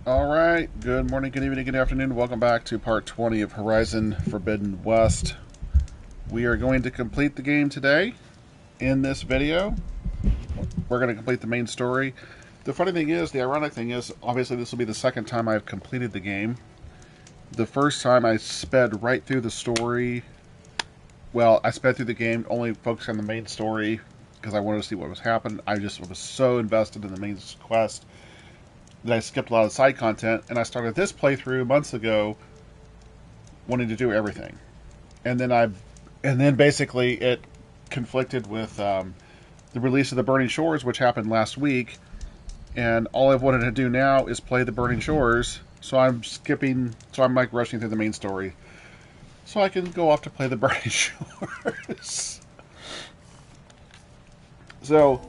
All right. Good morning, good evening, good afternoon. Welcome back to part 20 of Horizon Forbidden West. We are going to complete the game today. In this video, we're going to complete the main story. The funny thing is, the ironic thing is, obviously this will be the second time I've completed the game. The first time I sped right through the story. Well, I sped through the game, only focused on the main story because I wanted to see what was happening. I just was so invested in the main quest that I skipped a lot of side content, and I started this playthrough months ago wanting to do everything. And then basically it conflicted with the release of the Burning Shores, which happened last week, and all I've wanted to do now is play the Burning Shores, so I'm like rushing through the main story so I can go off to play the Burning Shores. So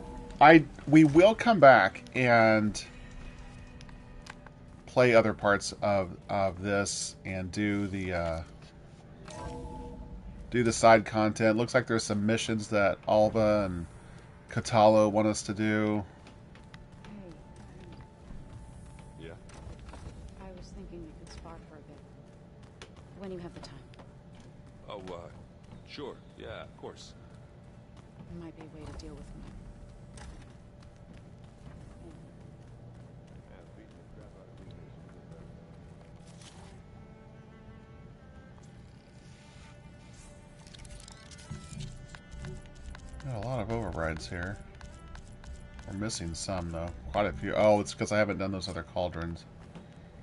we will come back and play other parts of this and do the side content. Looks like there's some missions that Alba and Katalo want us to do. Yeah. I was thinking we could spar for a bit. When you have the time. Oh, sure. Yeah, of course. There might be a way to deal with him. Got a lot of overrides here. We're missing some, though. Quite a few. Oh, it's because I haven't done those other cauldrons.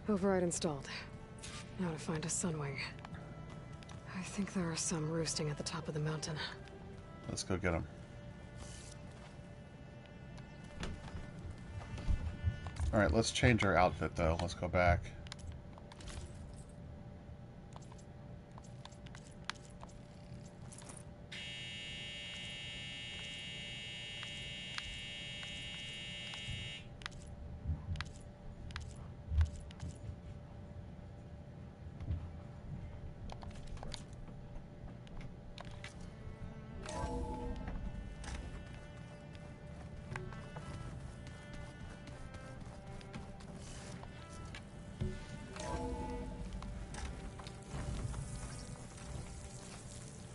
Override installed. Now to find a sunwing. I think there are some roosting at the top of the mountain. Let's go get them. Alright, let's change our outfit, though. Let's go back.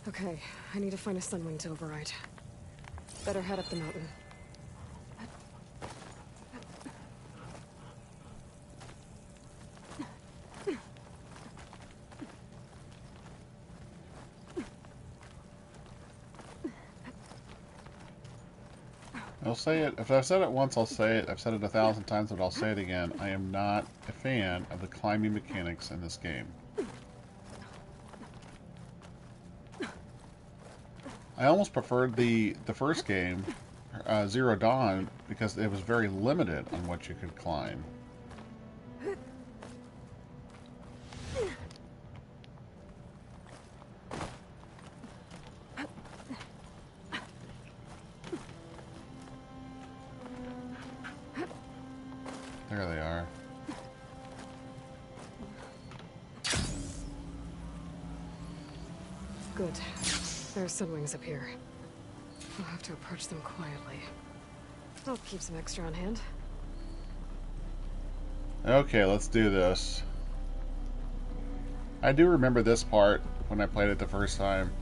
Okay, I need to find a sunwing to override. Better head up the mountain. I'll say it. If I've said it once, I'll say it. I've said it 1,000 times, but I'll say it again. I am not a fan of the climbing mechanics in this game. I almost preferred the first game, Zero Dawn, because it was very limited on what you could climb. There they are. Good. There are sunwings up here. We'll have to approach them quietly. I'll keep some extra on hand. Okay, let's do this. I do remember this part when I played it the first time.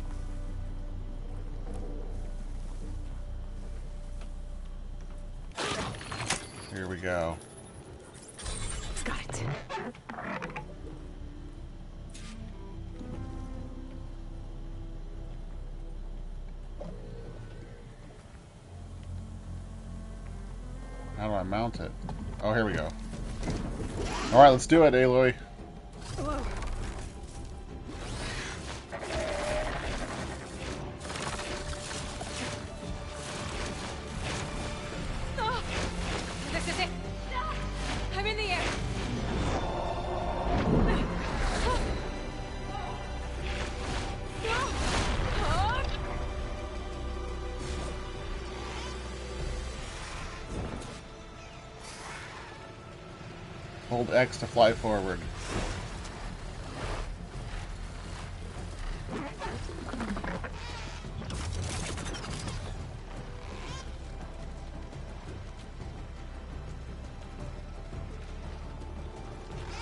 Here we go. Got it. How do I mount it? Oh, here we go. Alright, let's do it, Aloy. Whoa. Oh, this is it. I'm in the air. Hold X to fly forward.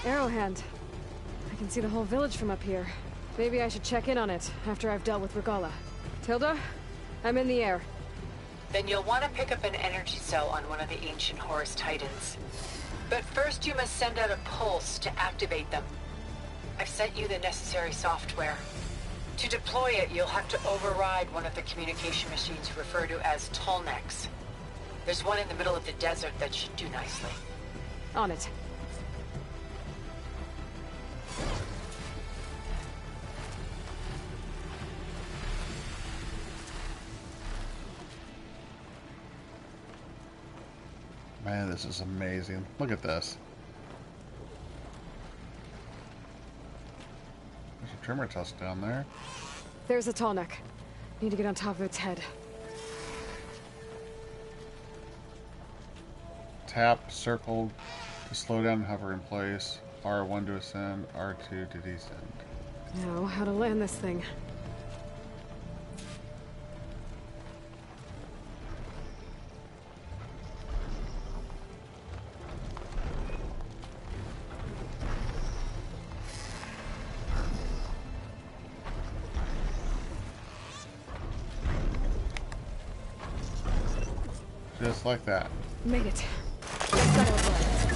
Arrowhand. I can see the whole village from up here. Maybe I should check in on it after I've dealt with Regala. Tilda? I'm in the air. Then you'll want to pick up an energy cell on one of the ancient Horus Titans. But first you must send out a pulse to activate them. I've sent you the necessary software. To deploy it, you'll have to override one of the communication machines referred to as Tolnecs. There's one in the middle of the desert that should do nicely. On it. Man, this is amazing. Look at this. There's a tremor tusk down there. There's a Tallneck. Need to get on top of its head. Tap, circle to slow down and hover in place. R1 to ascend, R2 to descend. Now, how to land this thing. Just like that. Made it. Let's set our plans.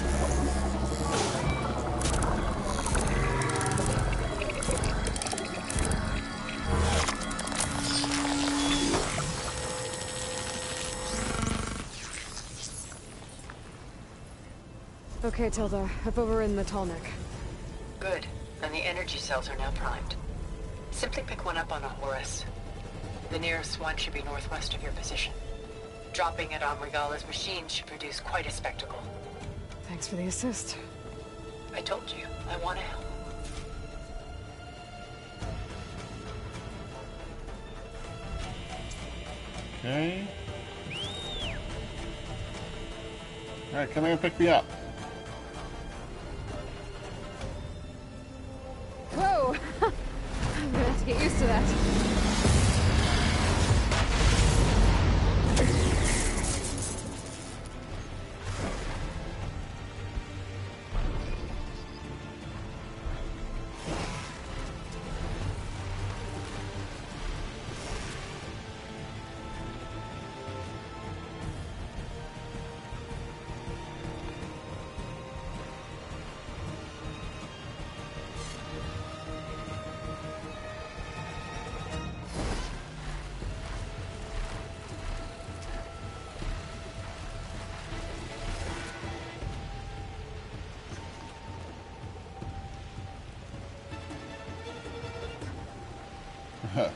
Okay, Tilda. I've overridden the Tallneck. Good. And the energy cells are now primed. Simply pick one up on a Horus. The nearest one should be northwest of your position. Dropping it on Regala's machine should produce quite a spectacle. Thanks for the assist. I told you, I want to help. Okay. Alright, come here and pick me up. Whoa! I'm gonna have to get used to that.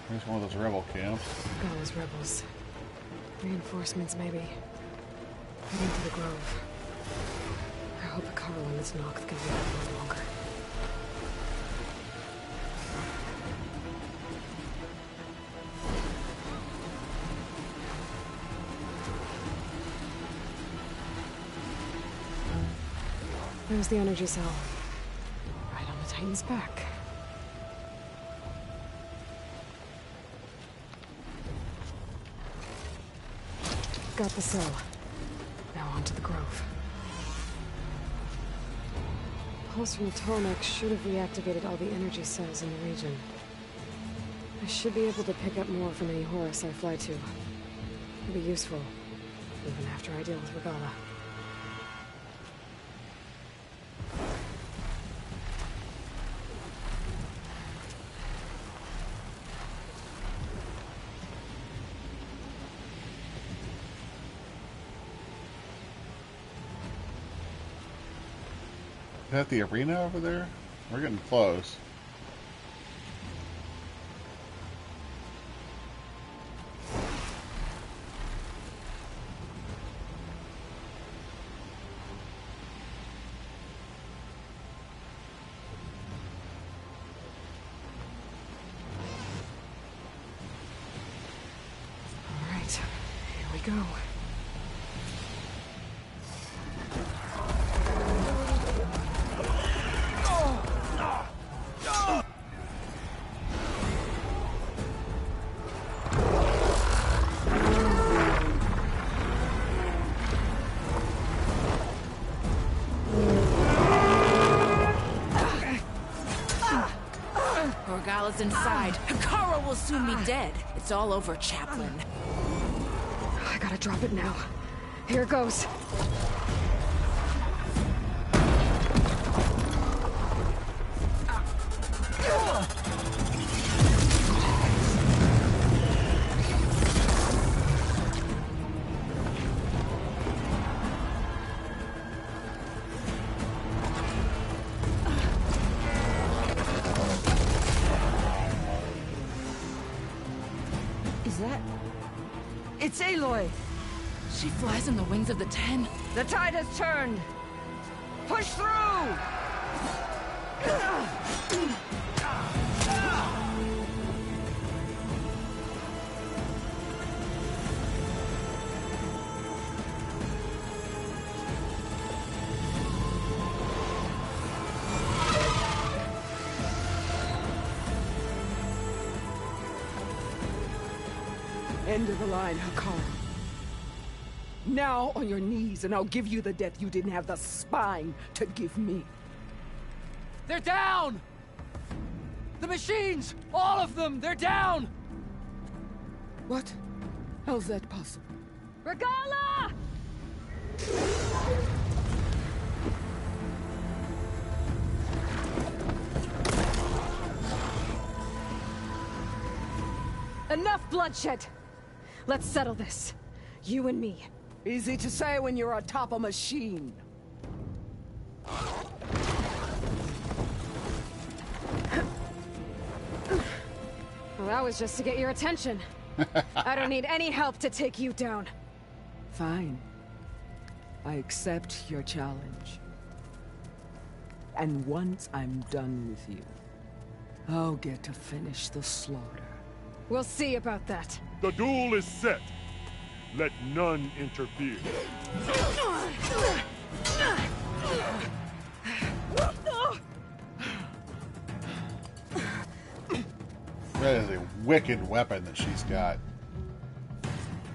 Here's one of those rebel camps. Gala's rebels. Reinforcements, maybe. Heading to the Grove. I hope the cover limit's knocked can be a little longer. There's the energy cell. Right on the Titan's back. Got the cell. Now on to the Grove. Pulse from the Tolneck should have reactivated all the energy cells in the region. I should be able to pick up more from any Horus I fly to. It'll be useful, even after I deal with Regala. Is that the arena over there? We're getting close. All right, here we go. while it's inside. Hikaru will soon be dead. It's all over, Chaplain. I gotta drop it now. Here goes. Is that... It's Aloy! She flies on the wings of the Ten. The tide has turned! Push through! End of the line, Hikaru. Now on your knees, and I'll give you the death you didn't have the spine to give me. They're down! The machines! All of them! They're down! What? How's that possible? Regala! Enough bloodshed! Let's settle this. You and me. Easy to say when you're atop a machine. Well, that was just to get your attention. I don't need any help to take you down. Fine. I accept your challenge. And once I'm done with you, I'll get to finish the slaughter. We'll see about that. The duel is set. Let none interfere. That is a wicked weapon that she's got.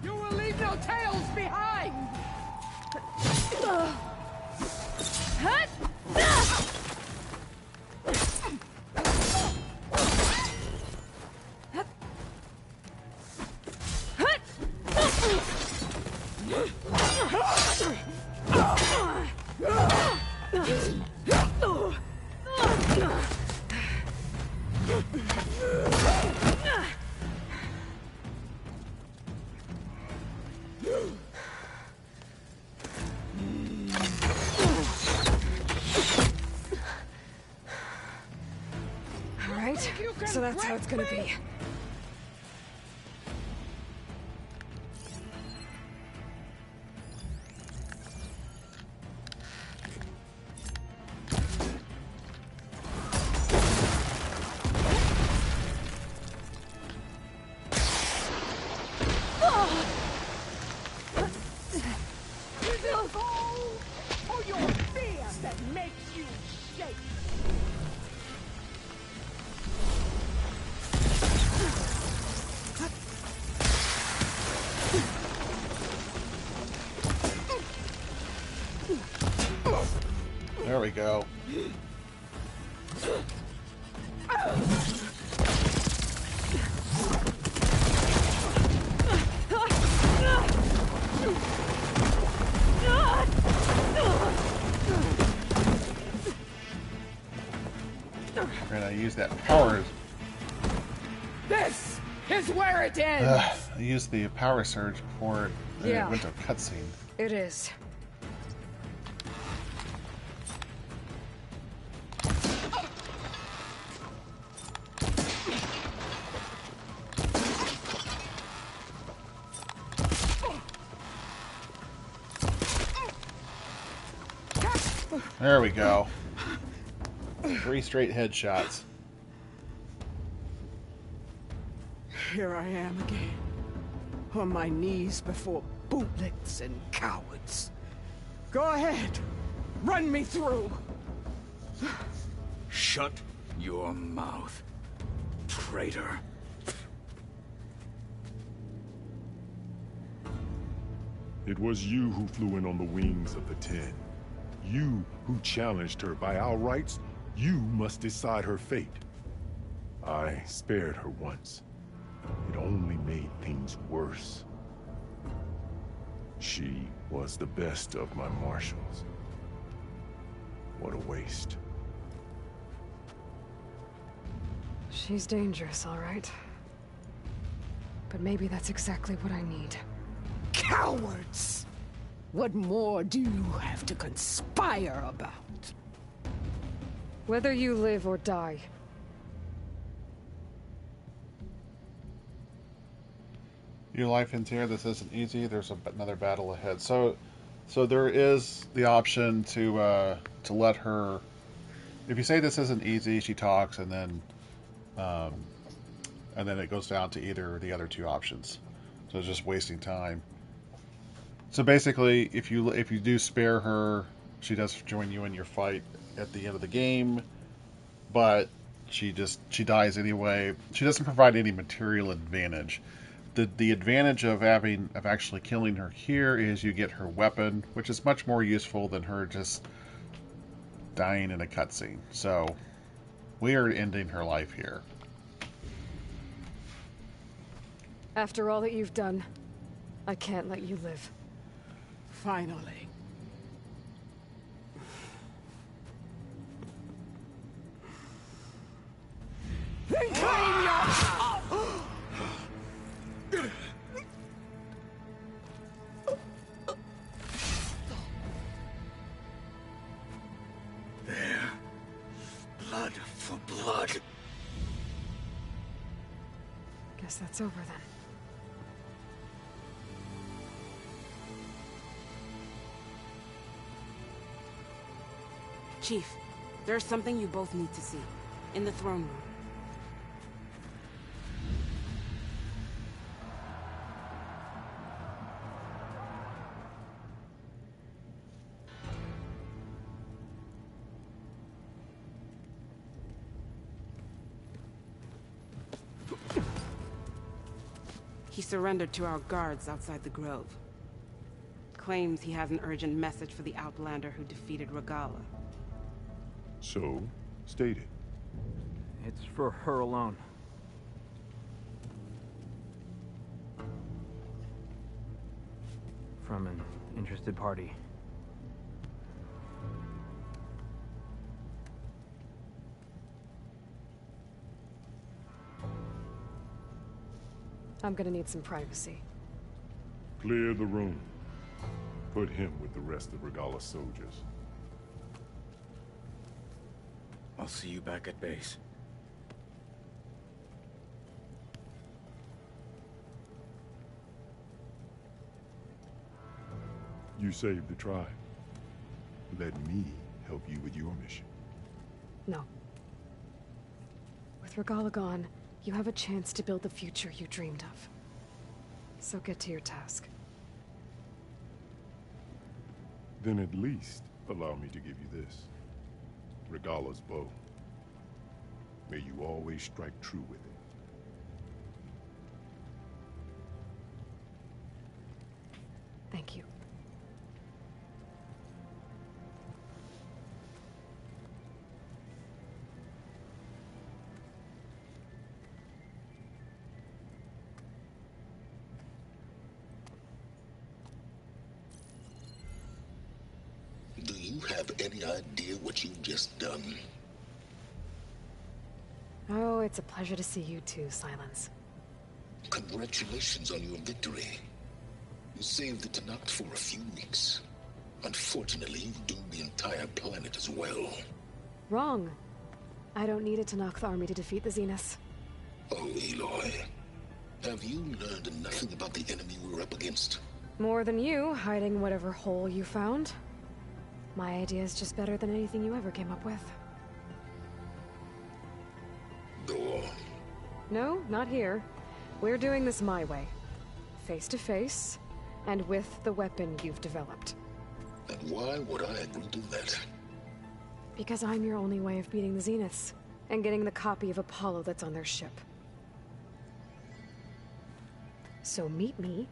You will leave no tails behind! Alright, so that's how it's gonna be. Or your fear that makes you shake. There we go. We're gonna use that power. This is where it ends! I used the power surge before it Yeah. went to a cutscene. It is. There we go. 3 straight headshots. Here I am again, on my knees before bootlicks and cowards. Go ahead, run me through. Shut your mouth, traitor. It was you who flew in on the wings of the Ten. You who challenged her by our rights. You must decide her fate. I spared her once. It only made things worse. She was the best of my marshals. What a waste. She's dangerous, all right. But maybe that's exactly what I need. Cowards! What more do you have to conspire about? Whether you live or die. Your life ends here. This isn't easy. There's another battle ahead. So there is the option to let her. If you say this isn't easy, she talks, and then it goes down to either of the other two options. So it's just wasting time. So basically, if you do spare her, she does join you in your fight at the end of the game, but she dies anyway. She doesn't provide any material advantage. The advantage of actually killing her here is you get her weapon, which is much more useful than her just dying in a cutscene. So we are ending her life here. After all that you've done, I can't let you live. Finally. Then claim your... There. Blood for blood. Guess that's over then. Chief, there's something you both need to see. In the throne room. He surrendered to our guards outside the grove. Claims he has an urgent message for the Outlander who defeated Regala. So, state it. It's for her alone. From an interested party. I'm gonna need some privacy. Clear the room. Put him with the rest of Regala's soldiers. I'll see you back at base. You saved the tribe. Let me help you with your mission. No. With Regala gone, you have a chance to build the future you dreamed of. So get to your task. Then at least allow me to give you this. Regala's bow. May you always strike true with it. Thank you. Do you have any idea what you've just done? Oh, it's a pleasure to see you too, Silence. Congratulations on your victory. You saved the Tenakth for a few weeks. Unfortunately, you've doomed the entire planet as well. Wrong. I don't need a Tenakth army to defeat the Zeniths. Oh, Aloy. Have you learned nothing about the enemy we're up against? More than you, hiding whatever hole you found. My idea is just better than anything you ever came up with. Go on. No, not here. We're doing this my way. Face to face, and with the weapon you've developed. And why would I agree to that? Because I'm your only way of beating the Zeniths, and getting the copy of Apollo that's on their ship. So meet me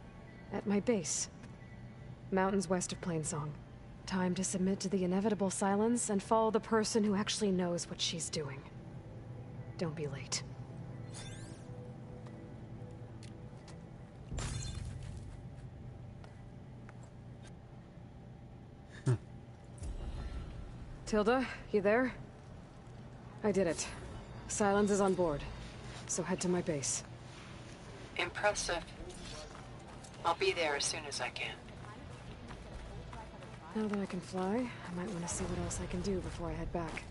at my base. Mountains west of Plainsong. Time to submit to the inevitable silence and follow the person who actually knows what she's doing. Don't be late. Tilda, you there? I did it. Silence is on board, so head to my base. Impressive. I'll be there as soon as I can. Now that I can fly, I might want to see what else I can do before I head back.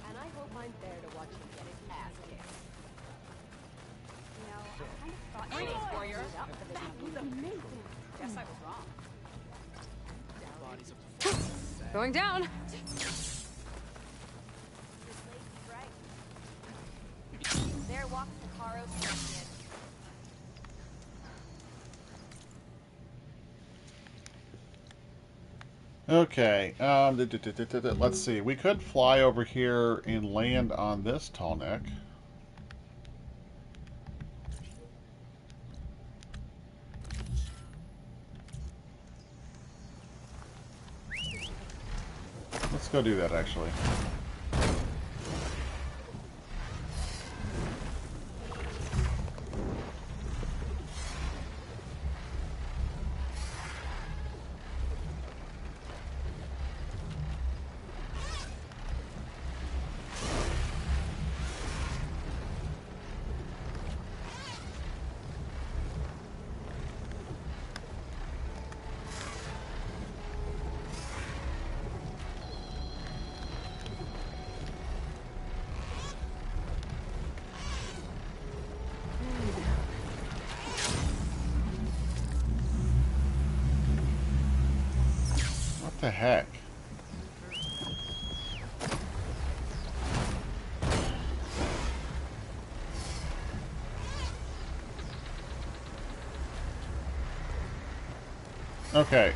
And I hope I'm there to watch him get his ass kicked. You know, I kind of thought greetings, warrior. That was amazing. Guess I was wrong. Going down! There walks the Taros champion. Okay, let's see. We could fly over here and land on this tall neck. Let's go do that, actually. What the heck? Okay.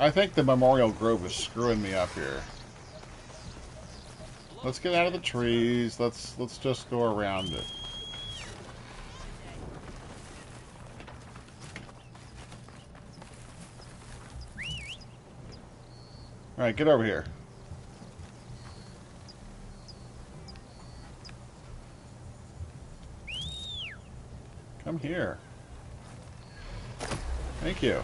I think the Memorial Grove is screwing me up here. Let's get out of the trees. Let's just go around it. Alright, get over here. Come here. Thank you.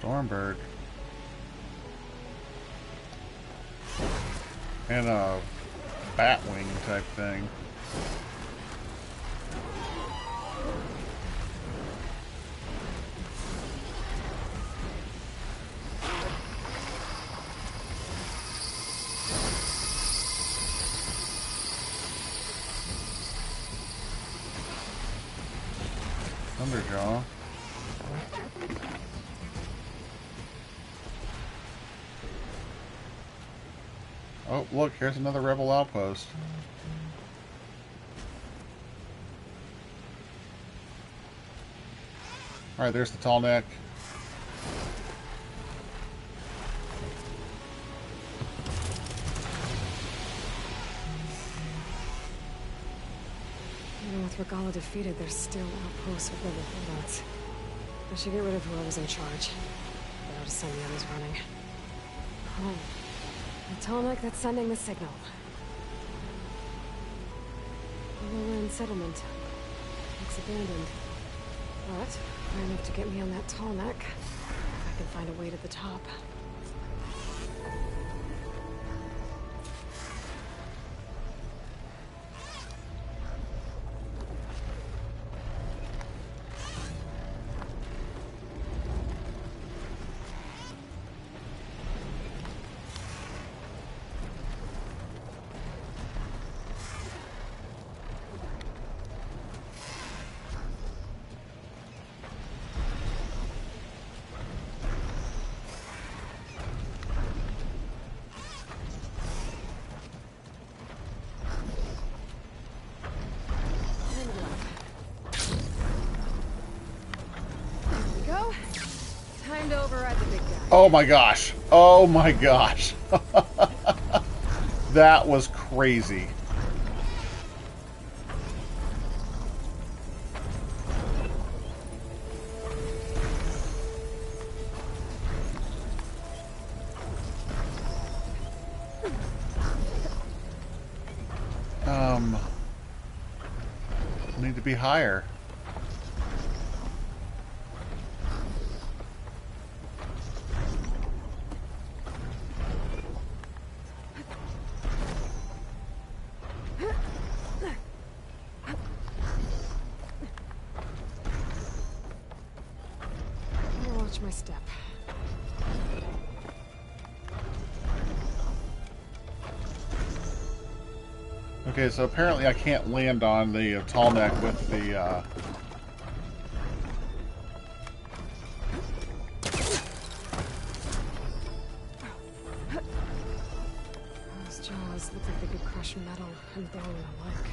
Stormbird. And a batwing type thing. Thunderjaw. Oh, look, here's another rebel outpost. Alright, there's the tall neck. Even with Regala defeated, there's still outposts with rebel holdouts. I should get rid of whoever's in charge. to send the others running. Oh, the Tallneck that's sending the signal. A low-land settlement. Looks abandoned. But, far enough to get me on that Tallneck. If I can find a way to the top. Time to override the big guy. Oh my gosh. Oh my gosh. That was crazy. Need to be higher. Watch my step. Okay, so apparently I can't land on the Tallneck with the Those jaws look like they could crush metal and bone alike.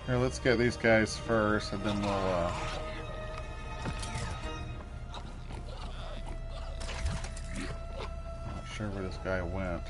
Here, let's get these guys first, and then we'll, not sure where this guy went.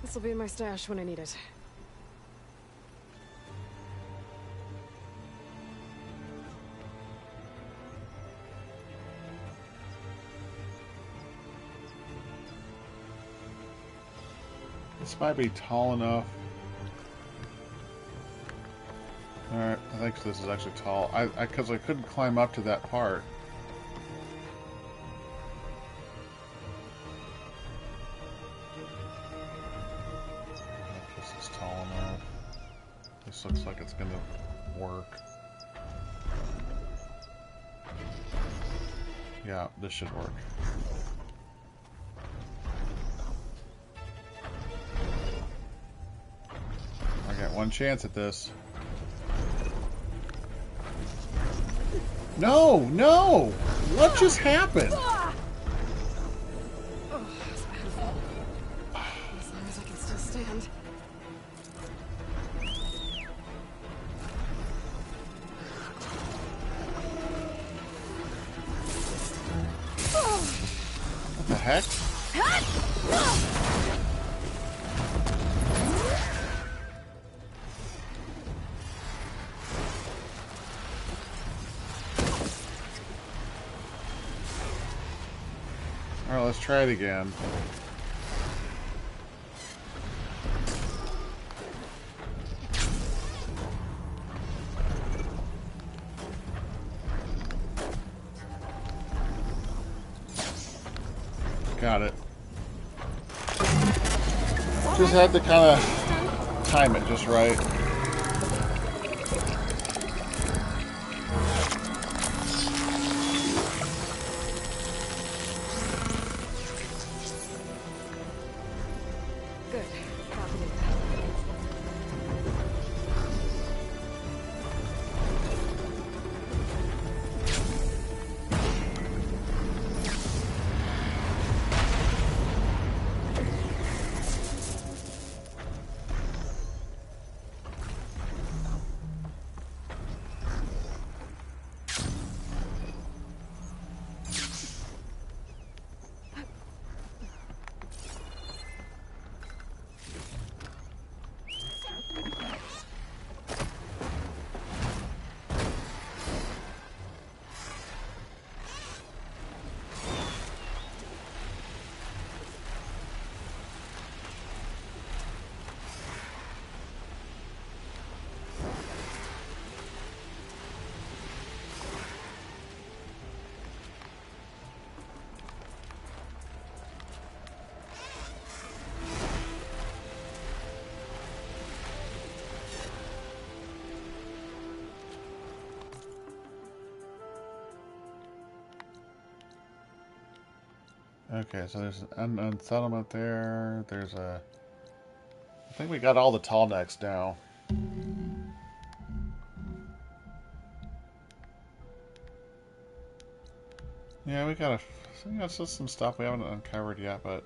This'll be in my stash when I need it. This might be tall enough. Alright, I think this is actually tall. Because I couldn't climb up to that part. This looks like it's gonna work. Yeah, this should work. I got one chance at this. No, no! What just happened? Oh, that's painful. As long as I can still stand. What the heck? Alright, let's try it again. Got it. Just had to kind of time it just right. Good. Copied it. Okay, so there's an unsettlement there. There's a... I think we got all the tall necks now. Yeah, we got just some stuff we haven't uncovered yet, but...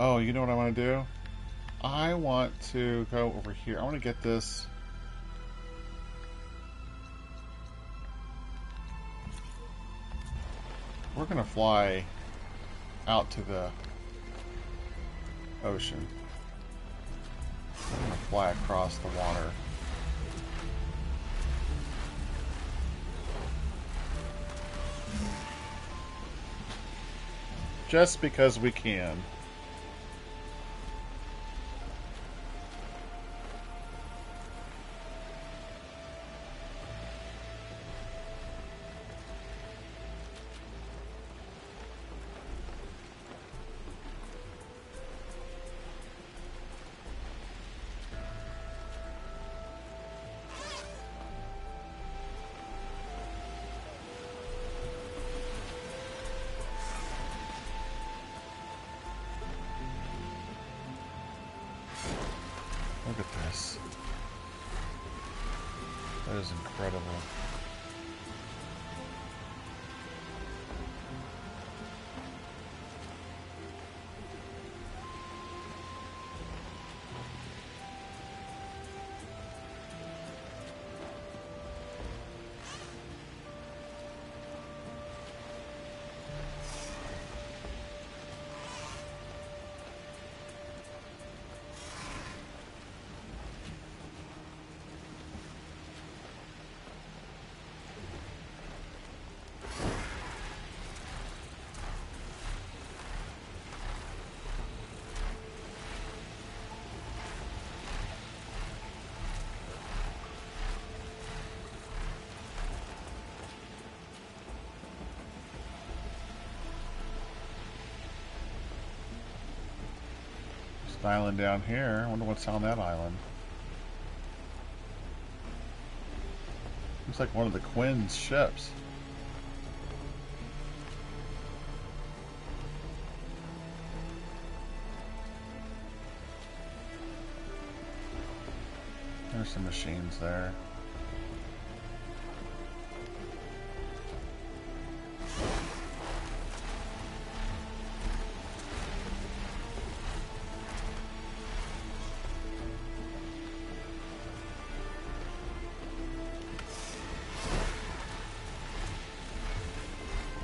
Oh, you know what I want to do? I want to go over here. I want to get this... We're going to fly out to the ocean. We're going to fly across the water. Just because we can. Look at this. That is incredible. Island down here. I wonder what's on that island. Looks like one of the Quinn's ships. There's some machines there.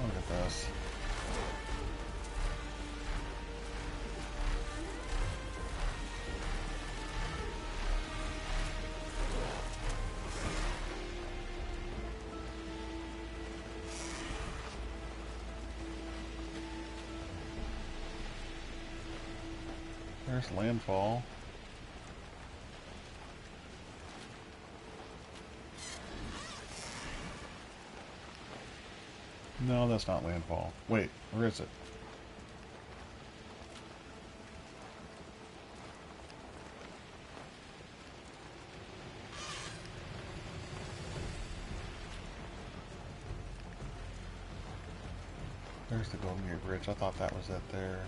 Look at this. There's landfall. No, that's not landfall. Wait, where is it? There's the Golden Gate Bridge. I thought that was it there.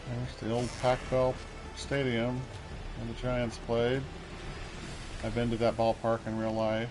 There's the old Pac-Bell Stadium where the Giants played. I've been to that ballpark in real life.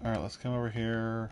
Alright, let's come over here.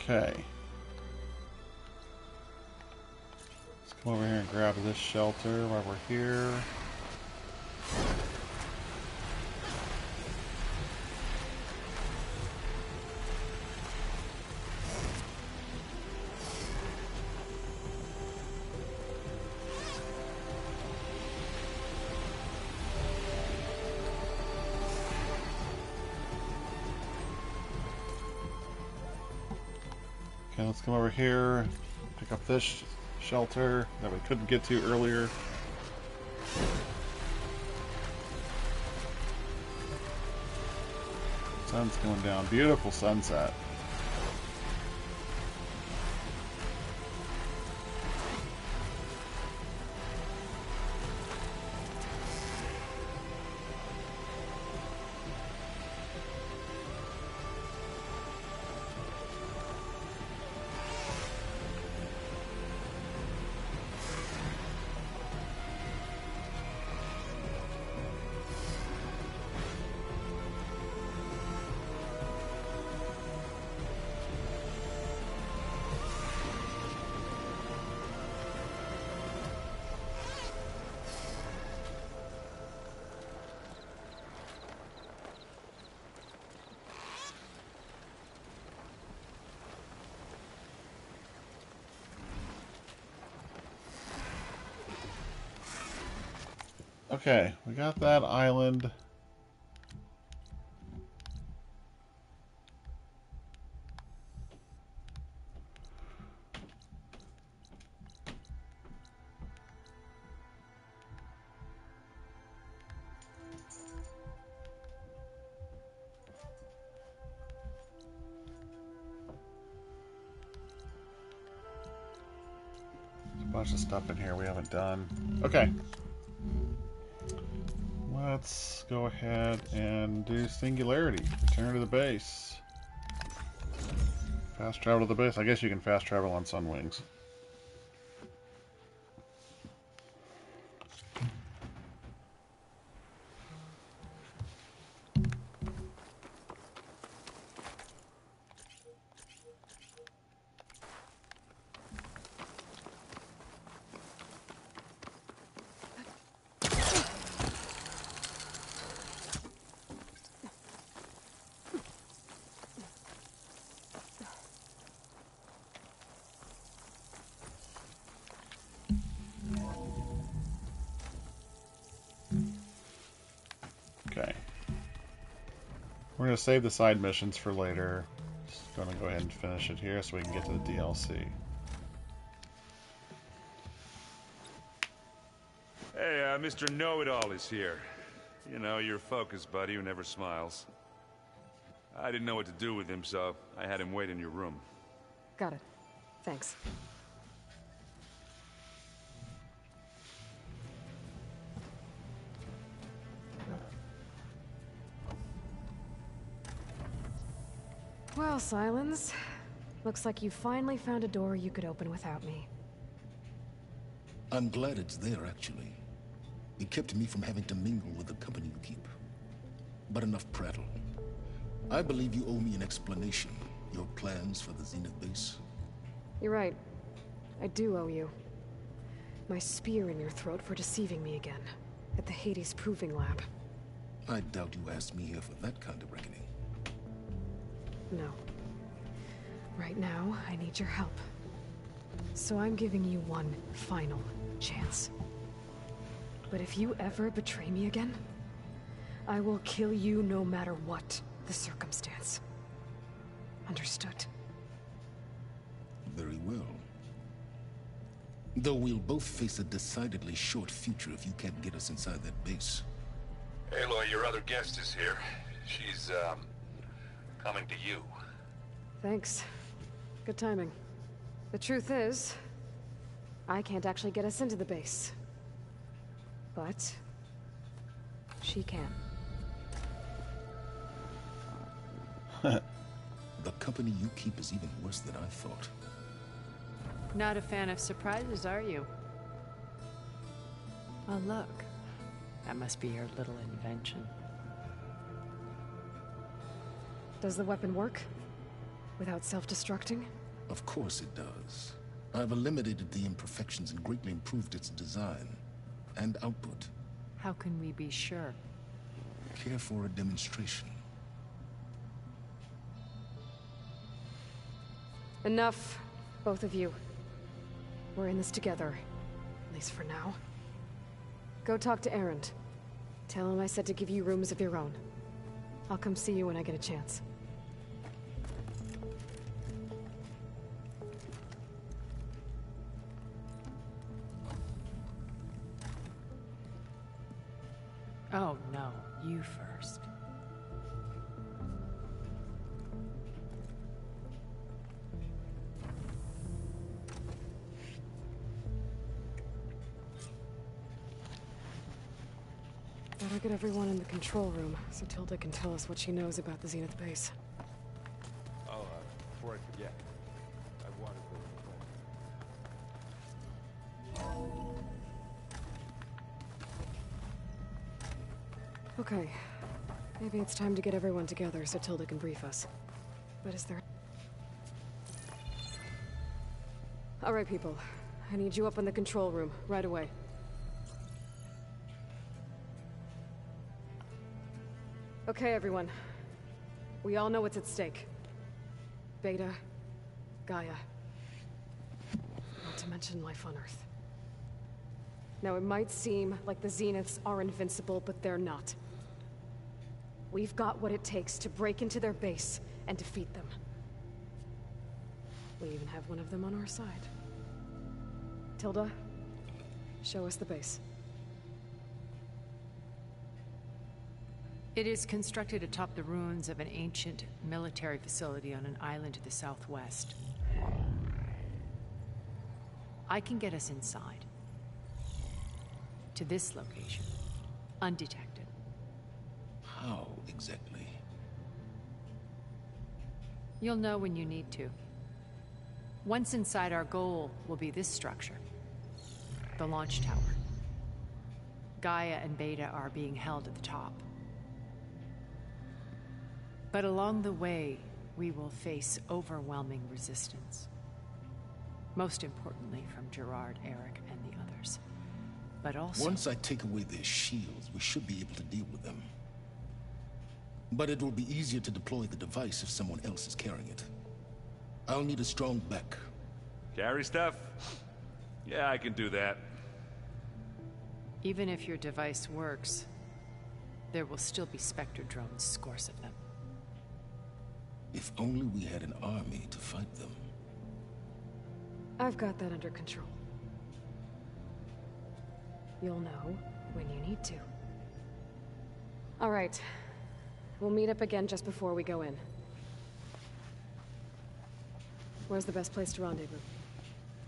Okay. Let's come over here and grab this shelter while we're here. Okay, let's come over here, pick up this shelter that we couldn't get to earlier. Sun's going down. Beautiful sunset. Okay, we got that island. Bunch of stuff in here we haven't done. Okay. Let's go ahead and do Singularity. Return to the base. Fast travel to the base. I guess you can fast travel on Sunwings. Okay. We're going to save the side missions for later. Just going to go ahead and finish it here so we can get to the DLC. Hey, Mr. Know-It-All is here. You know, your focus buddy who never smiles. I didn't know what to do with him, so I had him wait in your room. Got it. Thanks. Well, Silence. Looks like you finally found a door you could open without me. I'm glad it's there, actually. It kept me from having to mingle with the company you keep. But enough prattle. I believe you owe me an explanation. Your plans for the Zenith base? You're right. I do owe you. My spear in your throat for deceiving me again. At the Hades Proving Lab. I doubt you asked me here for that kind of reckoning. No. Right now, I need your help. So I'm giving you one final chance. But if you ever betray me again, I will kill you no matter what the circumstance. Understood? Very well. Though we'll both face a decidedly short future if you can't get us inside that base. Aloy, your other guest is here. She's, coming to you. Thanks. Good timing. The truth is, I can't actually get us into the base. But she can. The company you keep is even worse than I thought. Not a fan of surprises, are you? Oh, look. That must be your little invention. Does the weapon work? Without self-destructing? Of course it does. I've eliminated the imperfections and greatly improved its design and output. How can we be sure? Care for a demonstration? Enough, both of you. We're in this together, at least for now. Go talk to Erend. Tell him I said to give you rooms of your own. I'll come see you when I get a chance. Oh, no. You first. Better get everyone in the control room, so Tilda can tell us what she knows about the Zenith base. Oh, before I forget, I wanted to... Okay. Maybe it's time to get everyone together so Tilda can brief us. But is there... Alright, people. I need you up in the control room, right away. Okay, everyone. We all know what's at stake. Beta, Gaia. Not to mention life on Earth. Now, it might seem like the Zeniths are invincible, but they're not. We've got what it takes to break into their base and defeat them. We even have one of them on our side. Tilda, show us the base. It is constructed atop the ruins of an ancient military facility on an island to the southwest. I can get us inside. To this location. Undetected. How exactly? You'll know when you need to. Once inside, our goal will be this structure. The launch tower. Gaia and Beta are being held at the top. But along the way, we will face overwhelming resistance. Most importantly from Gerard, Eric, and the others. But also... Once I take away their shields, we should be able to deal with them. But it will be easier to deploy the device if someone else is carrying it. I'll need a strong back. Carry stuff? Yeah, I can do that. Even if your device works, there will still be Spectre drones, scores of them. If only we had an army to fight them. I've got that under control. You'll know when you need to. All right. We'll meet up again just before we go in. Where's the best place to rendezvous?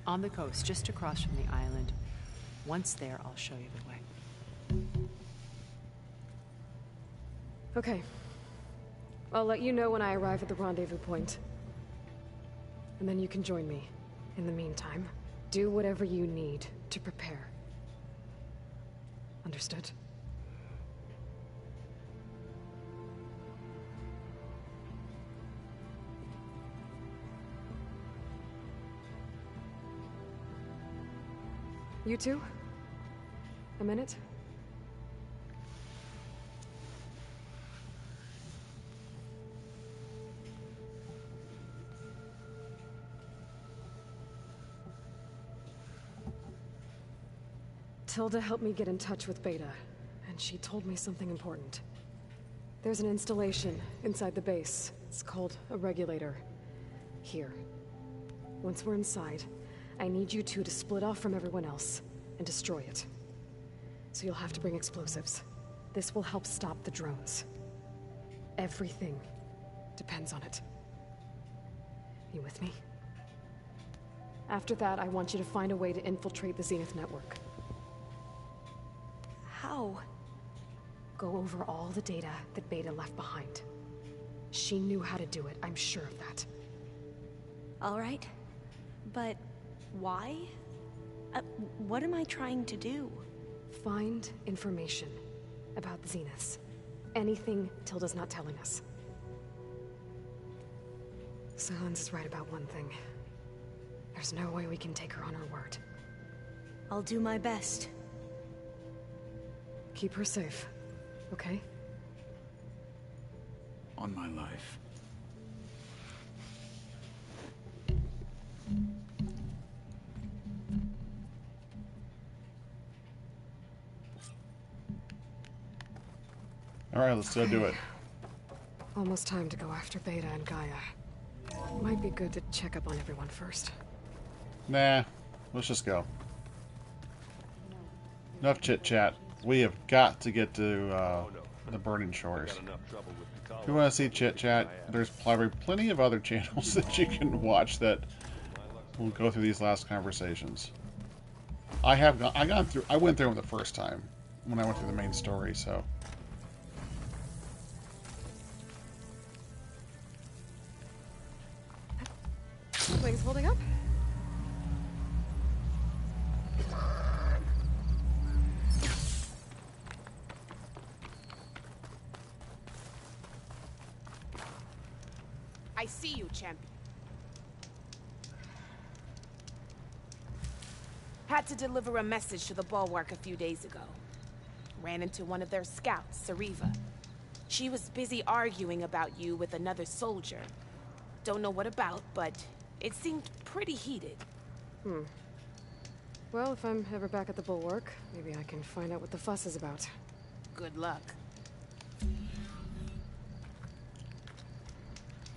On the coast, just across from the island. Once there, I'll show you the way. Okay. I'll let you know when I arrive at the rendezvous point. And then you can join me. In the meantime, do whatever you need to prepare. Understood? You two? A minute? Tilda helped me get in touch with Beta, and she told me something important. There's an installation inside the base. It's called a regulator. Here. Once we're inside, I need you two to split off from everyone else and destroy it. So you'll have to bring explosives. This will help stop the drones. Everything depends on it. You with me? After that, I want you to find a way to infiltrate the Zenith network. How? Go over all the data that Beta left behind. She knew how to do it, I'm sure of that. All right. But why? What am I trying to do? Find information about the Zeniths. Anything Tilda's not telling us. Silence is right about one thing. There's no way we can take her on her word. I'll do my best. Keep her safe, okay? On my life. All right, let's go do it. Almost time to go after Beta and Gaia. Might be good to check up on everyone first. Nah, let's just go. Enough chit-chat. We have got to get to the Burning Shores. If you want to see chit-chat, there's probably plenty of other channels that you can watch that will go through these last conversations. I went through them the first time when I went through the main story, so... Wings holding up? I see you, champion. Had to deliver a message to the Bulwark a few days ago. Ran into one of their scouts, Sariva. She was busy arguing about you with another soldier. Don't know what about, but it seemed pretty heated. Well, Well, if I'm ever back at the Bulwark, maybe I can find out what the fuss is about. Good luck.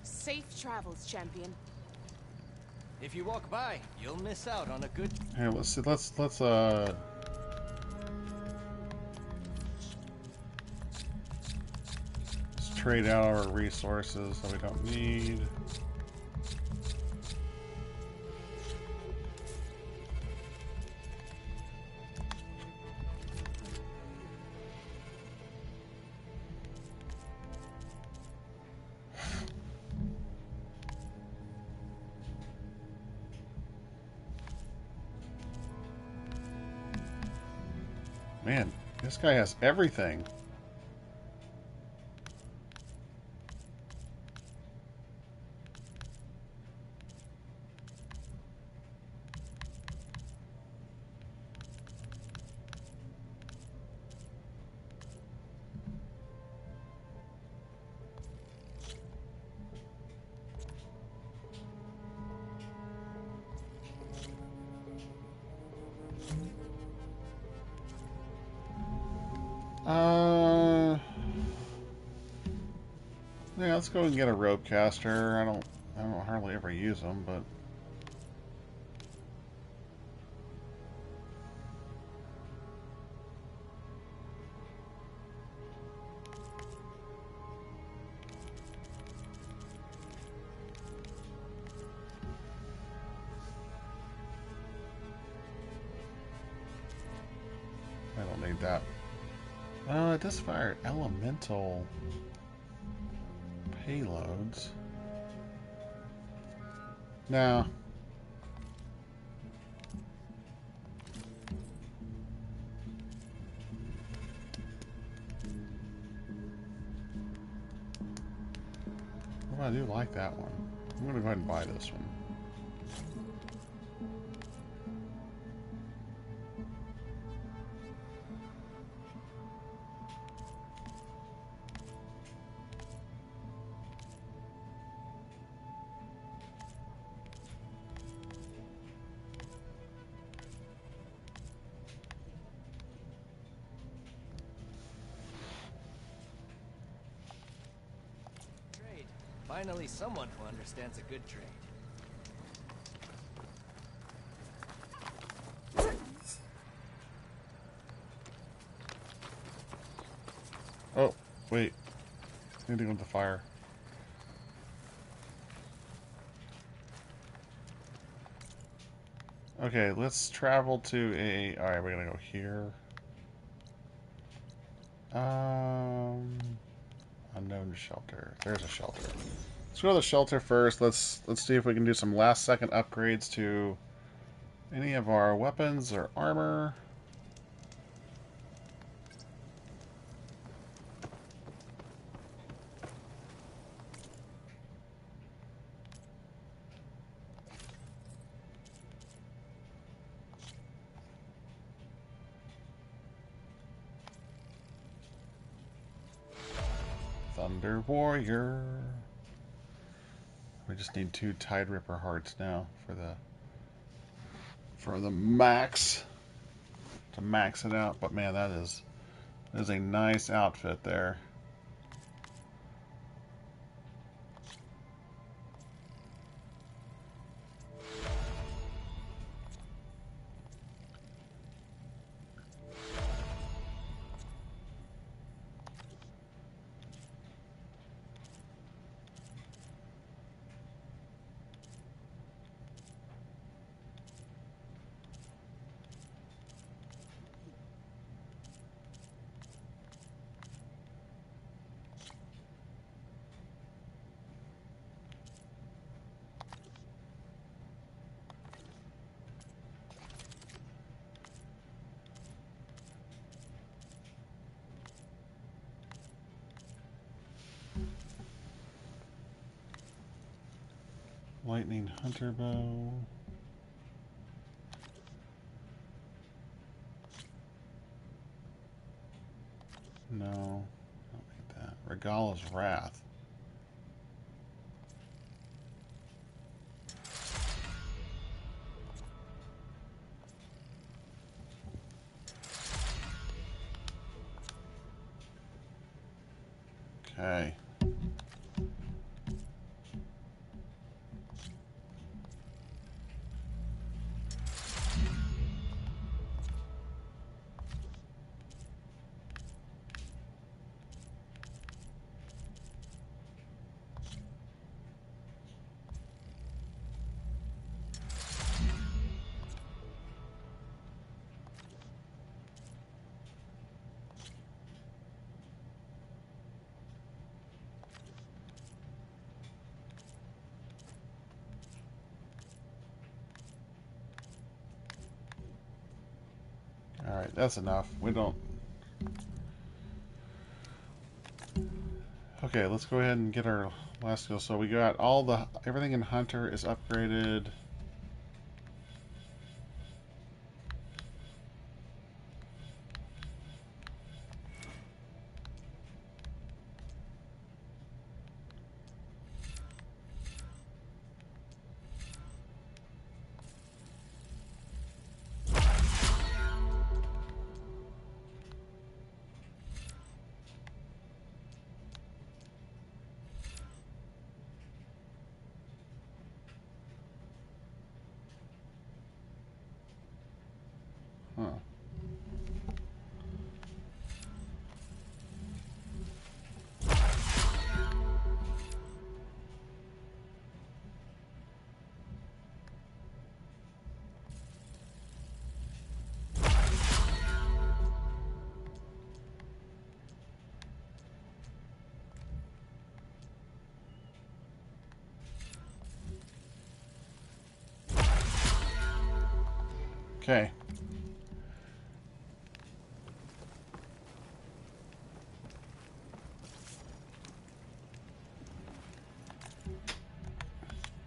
Safe travels, champion. If you walk by, you'll miss out on a good... Hey, let's see. Let's trade out our resources that we don't need. Man, this guy has everything. Yeah, let's go and get a rope caster. I don't hardly ever use them, but I don't need that. It does fire elemental payloads. No. Oh, I do like that one. I'm going to go ahead and buy this one. Finally, someone who understands a good trade. Oh, wait. I need to go with the fire. Okay, let's travel to a... Alright, we're gonna go here. Unknown shelter. There's a shelter. Let's go to the shelter first. Let's see if we can do some last second upgrades to any of our weapons or armor. Thunder Warrior. We just need 2 Tide Ripper hearts now for the max, to max it out. But man, that is a nice outfit there. Lightning Hunter Bow. No, don't need that. Regala's Wrath. Okay. Alright, that's enough. We don't... Okay, let's go ahead and get our last skill. So we got all the... Everything in Hunter is upgraded. Huh. Okay.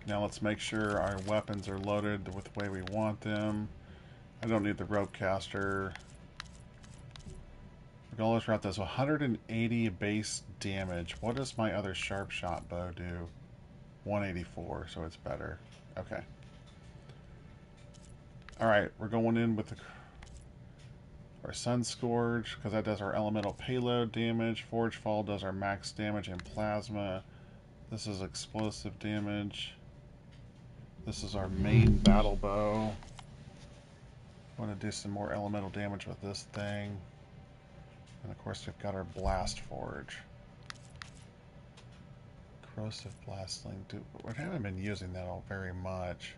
Now let's make sure our weapons are loaded with the way we want them. I don't need the rope caster. Regardless, route does 180 base damage. What does my other sharp shot bow do? 184, so it's better. Okay. Alright, we're going in with our Sun Scourge, because that does our elemental payload damage. Forge Fall does our max damage and plasma. This is explosive damage. This is our main battle bow. Want to do some more elemental damage with this thing. And of course we've got our Blast Forge. Corrosive Blast Sling. We haven't been using that all very much.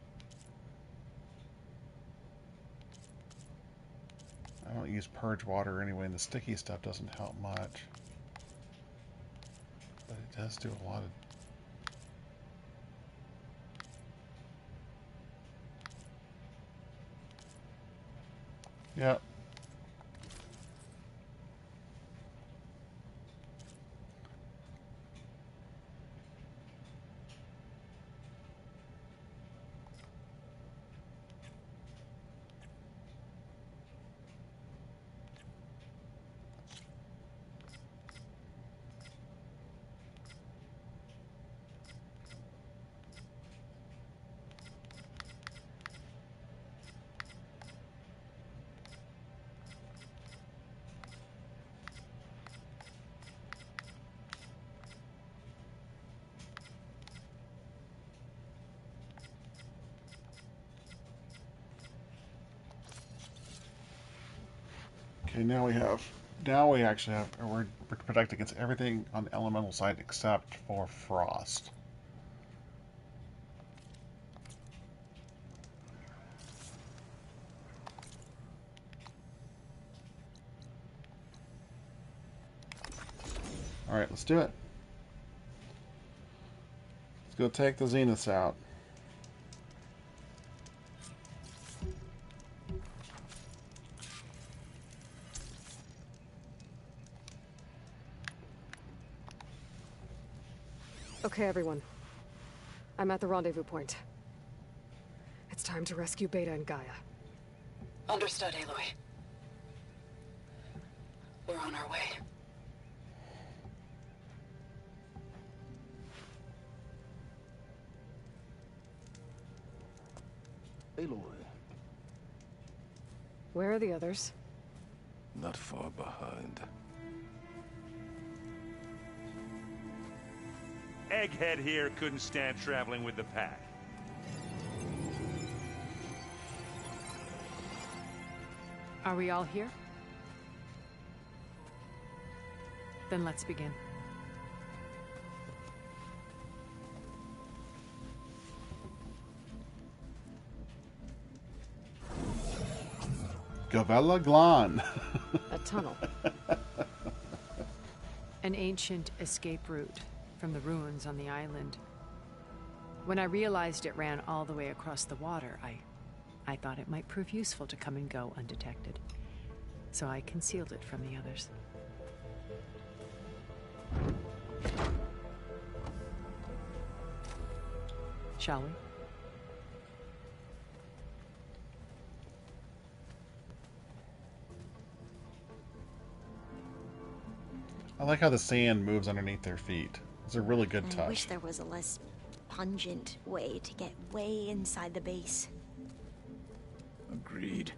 I don't use Purge Water anyway, and the sticky stuff doesn't help much. But it does do a lot of... Yep. Okay, now we actually have, we're protected against everything on the elemental side except for frost. Alright, let's do it. Let's go take the Zeniths out. Okay, everyone. I'm at the rendezvous point. It's time to rescue Beta and Gaia. Understood, Aloy. We're on our way. Aloy. Where are the others? Not far behind. egghead here couldn't stand traveling with the pack. Are we all here? Then let's begin. Gavella Glan. A tunnel. An ancient escape route from the ruins on the island. When I realized it ran all the way across the water, I thought it might prove useful to come and go undetected. So I concealed it from the others. Shall we? I like how the sand moves underneath their feet. It's a really good touch. I wish there was a less pungent way to get way inside the base. Agreed.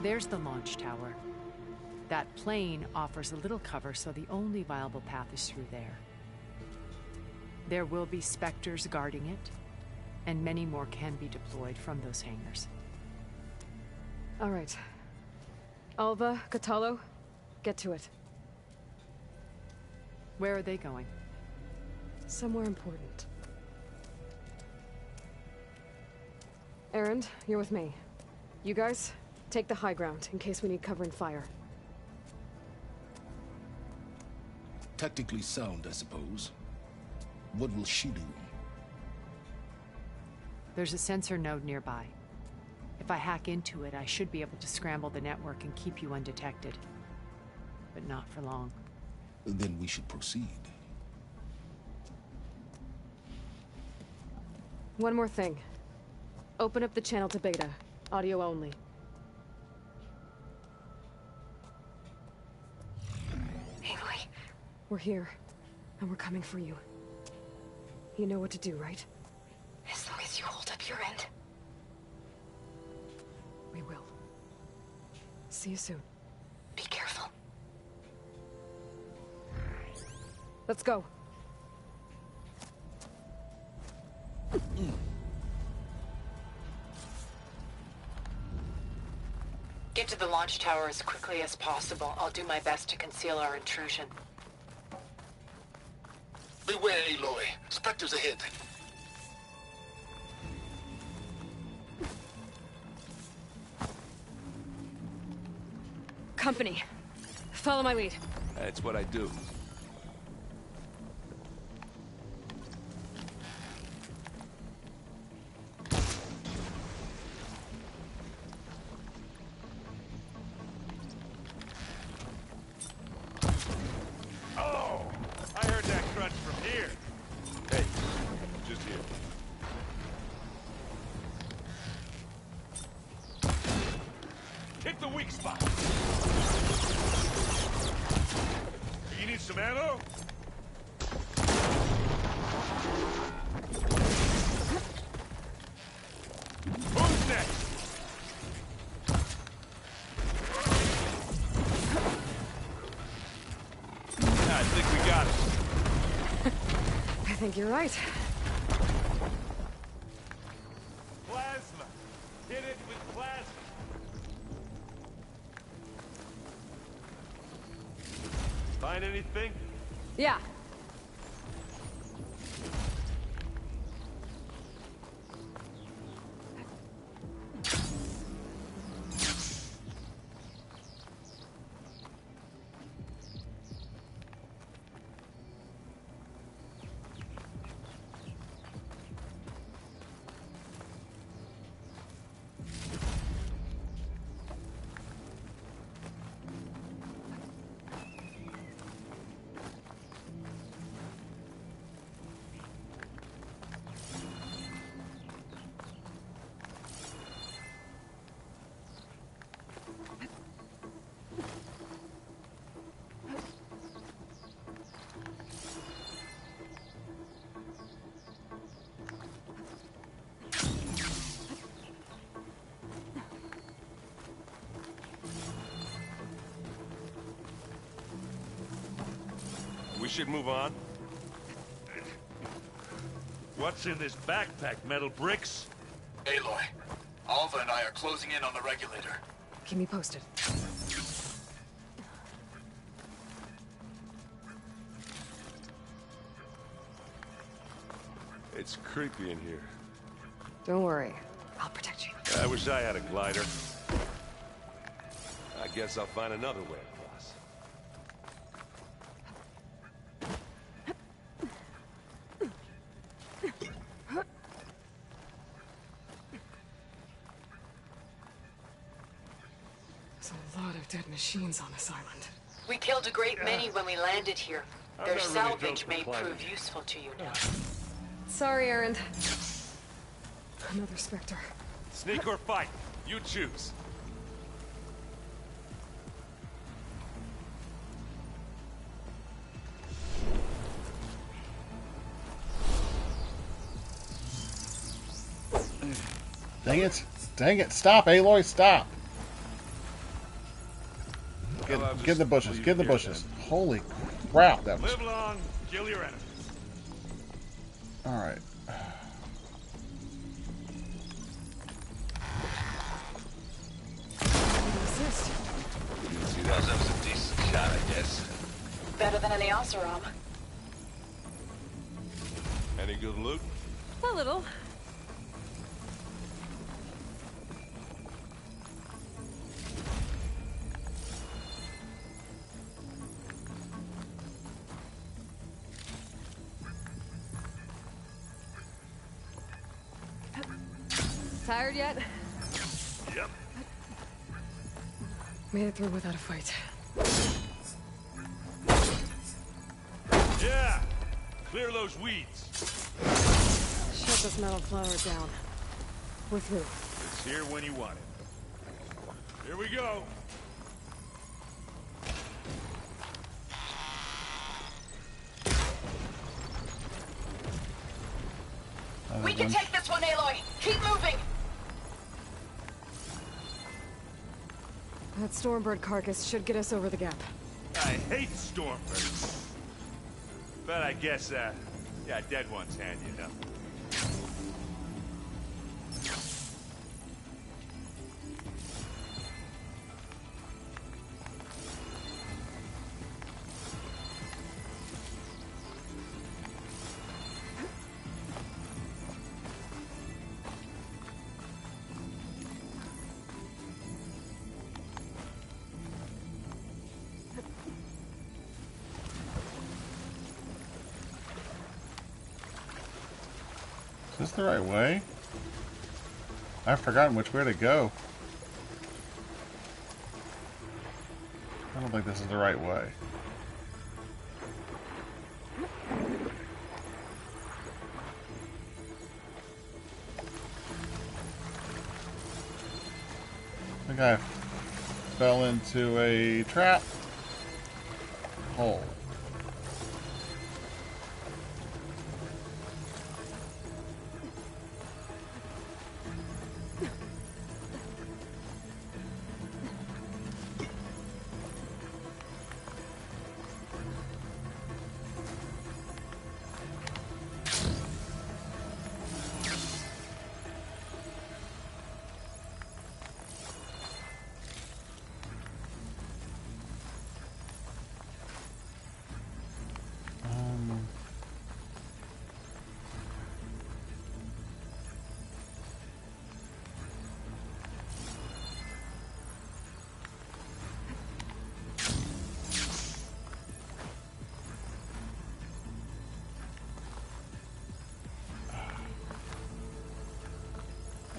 There's the launch tower. That plane offers a little cover, so the only viable path is through there. There will be Spectres guarding it, and many more can be deployed from those hangars. All right. Alva, Catalo, get to it. Where are they going? Somewhere important. Erend, you're with me. You guys, take the high ground in case we need covering fire. Tactically sound, I suppose. What will she do? There's a sensor node nearby. If I hack into it, I should be able to scramble the network and keep you undetected. But not for long. Then we should proceed. One more thing. Open up the channel to Beta. Audio only. Aloy. We're here, and we're coming for you. You know what to do, right? As long as you hold up your end. We will. See you soon. Be careful. Let's go. Get to the launch tower as quickly as possible. I'll do my best to conceal our intrusion. Beware, Aloy. Spectres ahead. Company. Follow my lead. That's what I do. Oh! I heard that crunch from here. Hey, just here. Hit the weak spot. You need some ammo? Who's next? I think we got it. I think you're right. Plasma. Hit it with plasma. Find anything? Yeah. We should move on. What's in this backpack? Metal bricks? Aloy, Alva and I are closing in on the regulator. Keep me posted. It's creepy in here. Don't worry. I'll protect you. I wish I had a glider. I guess I'll find another way across. There's a lot of dead machines on this island. We killed a great many when we landed here. I'm Their not really salvage built for may climbing. prove useful to you now. Sorry, Erend. Another Spectre. Sneak or fight? You choose. Dang it. Dang it. Stop, Aloy. Stop. Get in the bushes. Get in the bushes. Holy crap. That was... Live long, kill your enemies. Alright. Assist. See, that was a decent shot, I guess. Better than any Oseram. Any good loot? A little. Tired yet? Yep. Made it through without a fight. Yeah! Clear those weeds. Shut this metal flower down. We're through. It's here when you want it. Here we go. We can take this one, Aloy! Keep moving! That Stormbird carcass should get us over the gap. I hate Stormbirds. But I guess, yeah, dead ones handy enough. Is this the right way? I've forgotten which way to go. I don't think this is the right way. I think I fell into a trap hole.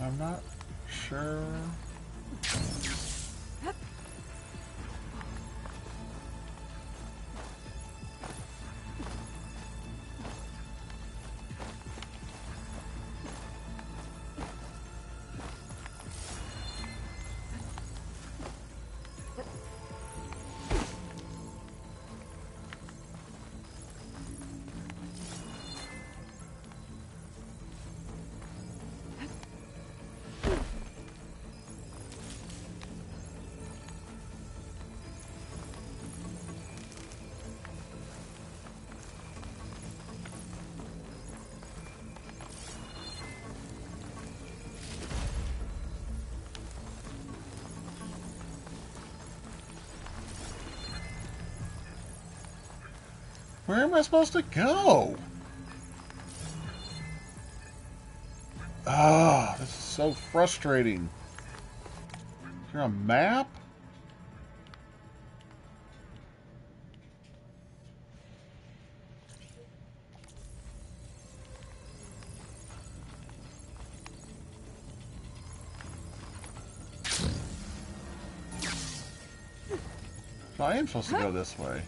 I'm not sure. Where am I supposed to go? Ah, this is so frustrating. Is there a map? So I am supposed to go this way.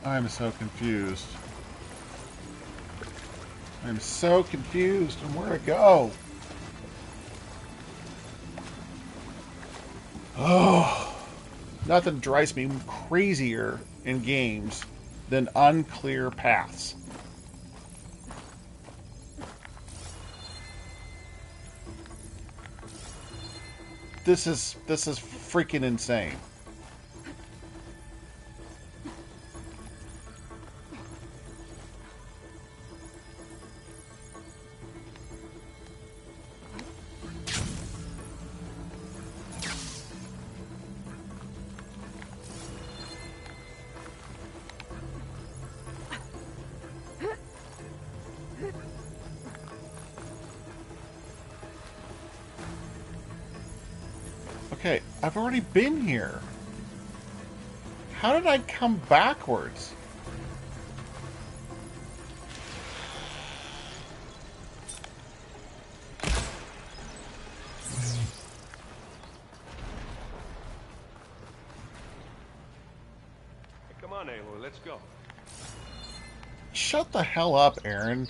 I'm so confused. I'm so confused on where to go. Oh, nothing drives me crazier in games than unclear paths. This is freaking insane. Okay, I've already been here. How did I come backwards? Come on, Aloy, let's go. Shut the hell up, Aaron.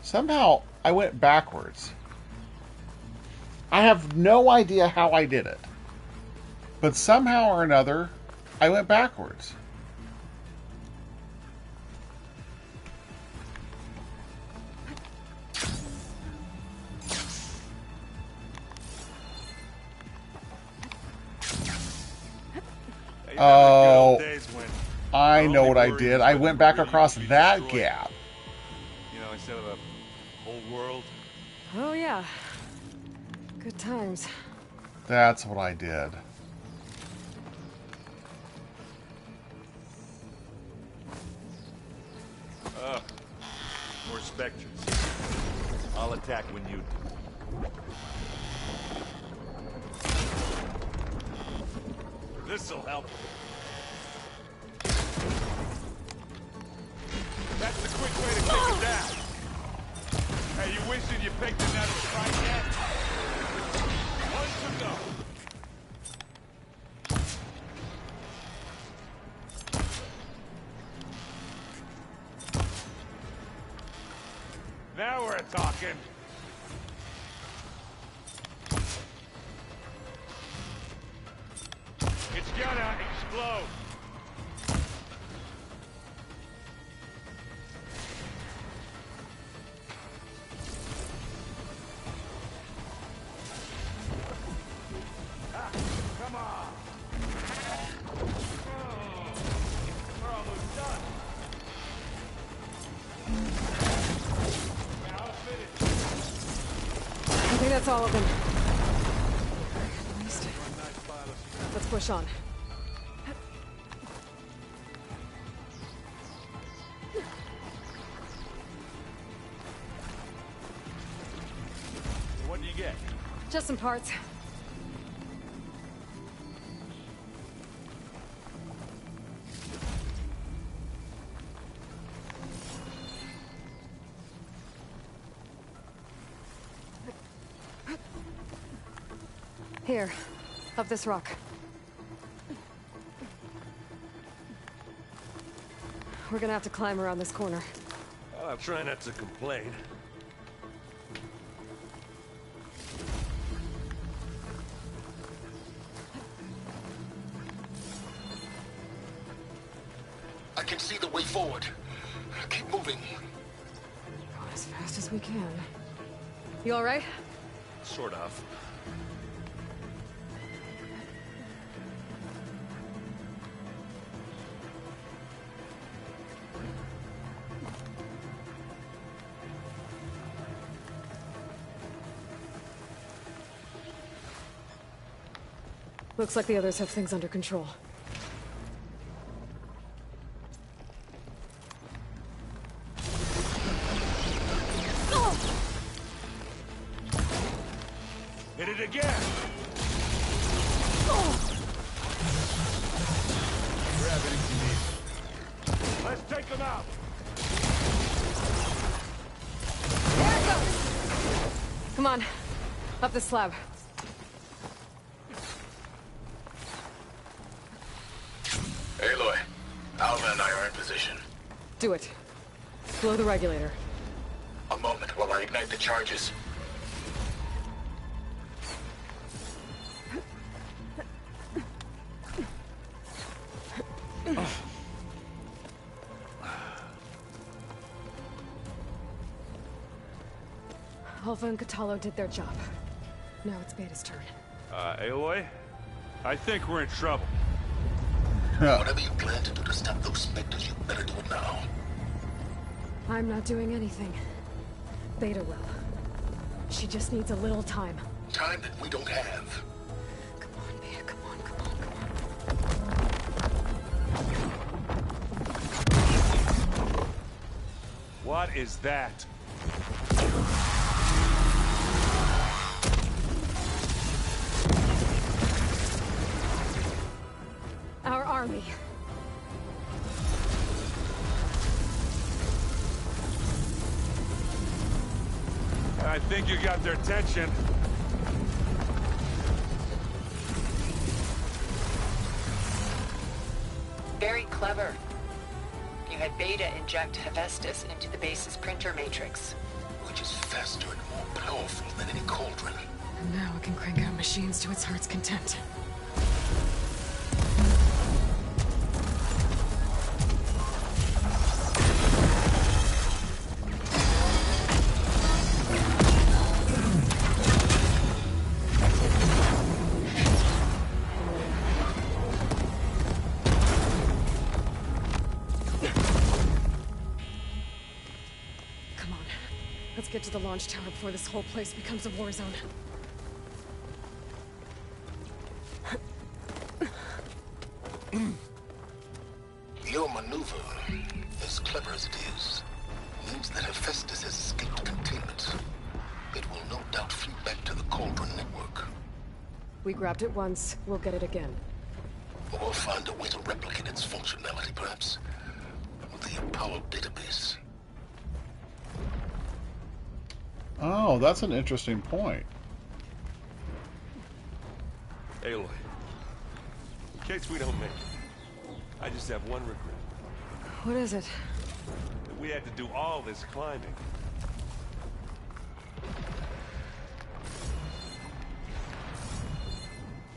Somehow, I went backwards. I have no idea how I did it. But somehow or another, I went backwards. Oh, I know what I did. I went back across that gap. You know, instead of a whole world. Oh, yeah. Good times. That's what I did. More specters. I'll attack when you do. This'll help. That's the quick way to take it down. Hey, you wishing you picked another fight yet? One to go. Now we're talking. It's gonna explode. Ah, come on. We're almost done. I think that's all of them. At least. Let's push on. What do you get? Just some parts. Here, up this rock. We're gonna have to climb around this corner. I'll try not to complain. I can see the way forward. Keep moving. As fast as we can. You all right? Sort of. Looks like the others have things under control. Hit it again! Grab anything you need. Let's take them out! There it goes! Come on. Up the slab. Aloy, Alma and I are in position. Do it. Blow the regulator. A moment while I ignite the charges. Alpha and Catalo did their job. Now it's Beta's turn. Aloy? I think we're in trouble. Whatever you plan to do to stop those specters, you better do it now. I'm not doing anything. Beta will. She just needs a little time. Time that we don't have. Come on, Beta, come on, come on, come on. What is that? Our army. I think you got their attention. Very clever. You had Beta inject Hephaestus into the base's printer matrix. Which is faster and more powerful than any cauldron. And now it can crank out machines to its heart's content. Let's get to the launch tower before this whole place becomes a war zone. Your maneuver, as clever as it is, means that Hephaestus has escaped containment. It will no doubt flee back to the Cauldron network. We grabbed it once, we'll get it again. Or find a way to replicate its functionality, perhaps, with the Apollo database. Oh, that's an interesting point. Aloy, in case we don't make it, I just have one regret. What is it? That we had to do all this climbing.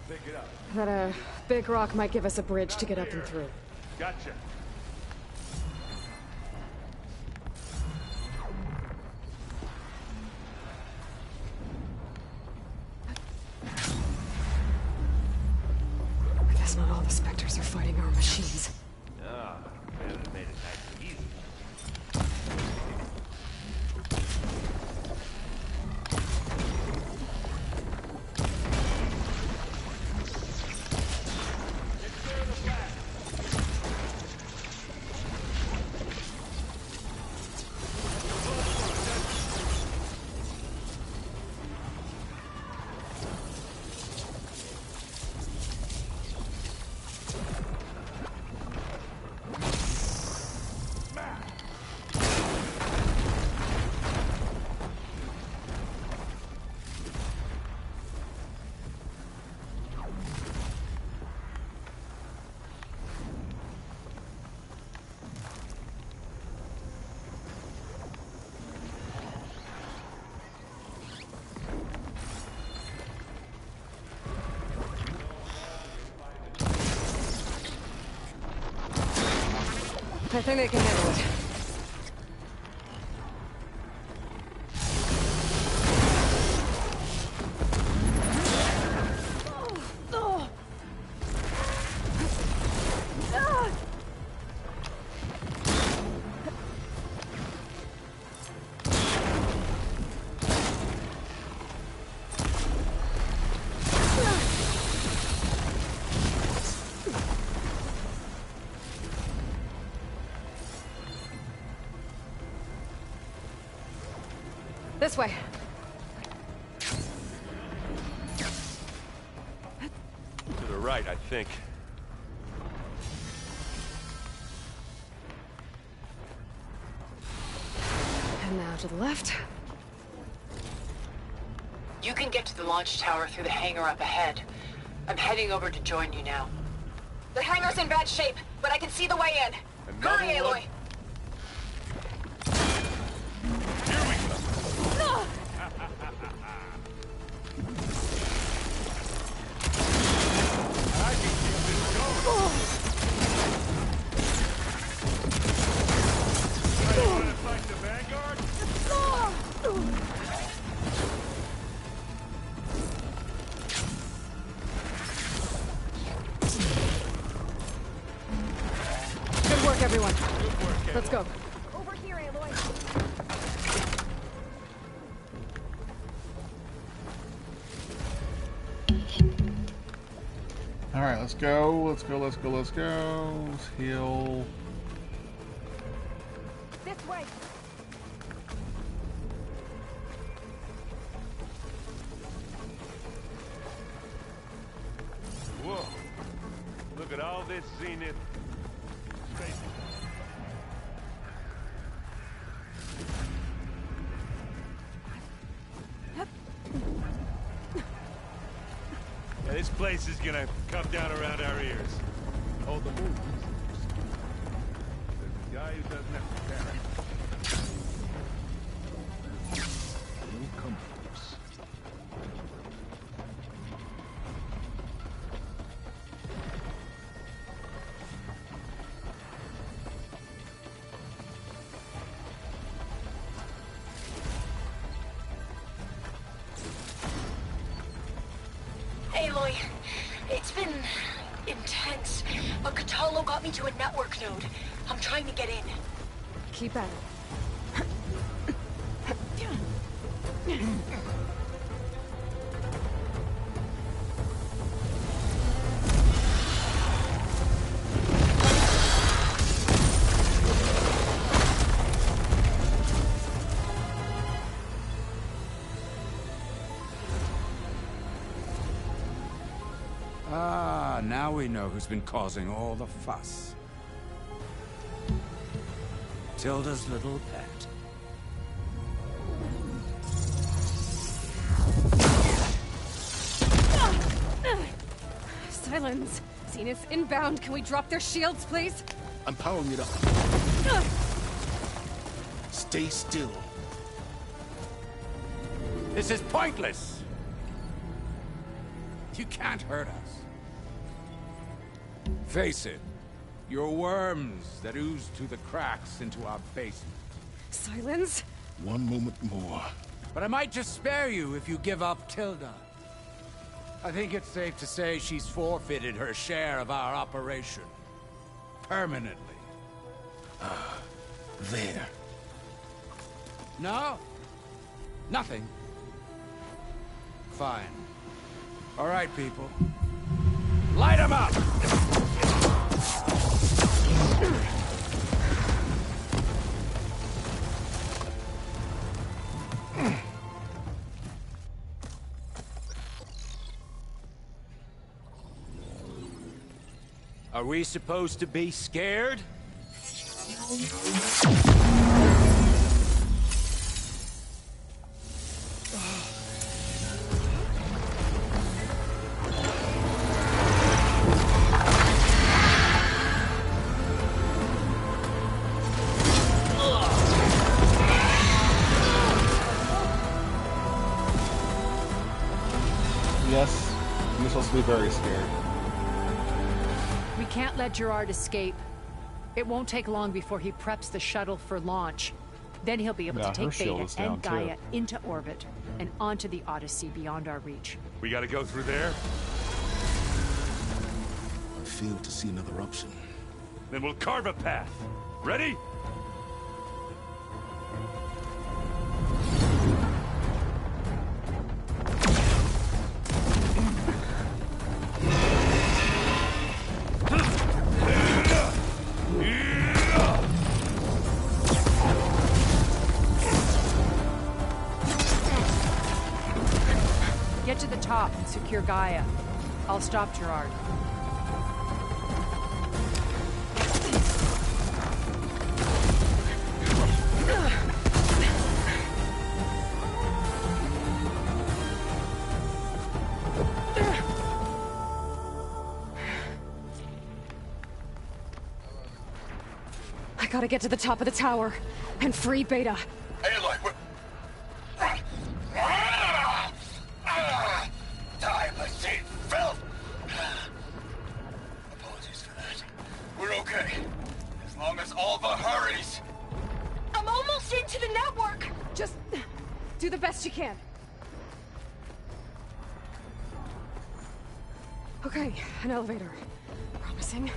Pick it up. That, big rock might give us a bridge to get up and through. Gotcha. I guess not all the specters are fighting our machines. Ah, man, it made it nice and easy. I think they can handle it. This way. To the right, I think. And now to the left. You can get to the launch tower through the hangar up ahead. I'm heading over to join you now. The hangar's in bad shape, but I can see the way in. Hurry, Aloy! Good work, everyone. Let's go. Over here, Aloy. All right, let's go. Let's go. Let's go. Let's go. Let's heal. This way. Whoa. Look at all this zenith space. Yeah, this place is gonna come down around our ears. Oh, the move. The guy who doesn't have to carry. No comforts. Aloy, it's been intense, but Catalo got me to a network node. I'm trying to get in. Keep at it. Ah, now we know who's been causing all the fuss. Tilda's little pet. Silence. Zenith inbound. Can we drop their shields, please? I'm powering it up. Stay still. This is pointless! You can't hurt us. Face it, you're worms that ooze through the cracks into our basement. Silence? One moment more. But I might just spare you if you give up Tilda. I think it's safe to say she's forfeited her share of our operation. Permanently. There. No? Nothing? Fine. All right, people. Light 'em up! Are we supposed to be scared? Yes, you're supposed to be very scared. We can't let Gerard escape. It won't take long before he preps the shuttle for launch. Then he'll be able to take Beta and Gaia into orbit and onto the Odyssey beyond our reach. We gotta go through there? I fail to see another option. Then we'll carve a path. Ready? Get to the top and secure Gaia. I'll stop Gerard. I gotta get to the top of the tower and free Beta. Aloy, time I see filth. Apologies for that. We're okay. As long as Alva hurries. I'm almost into the network! Just do the best you can. Okay, an elevator. Promising.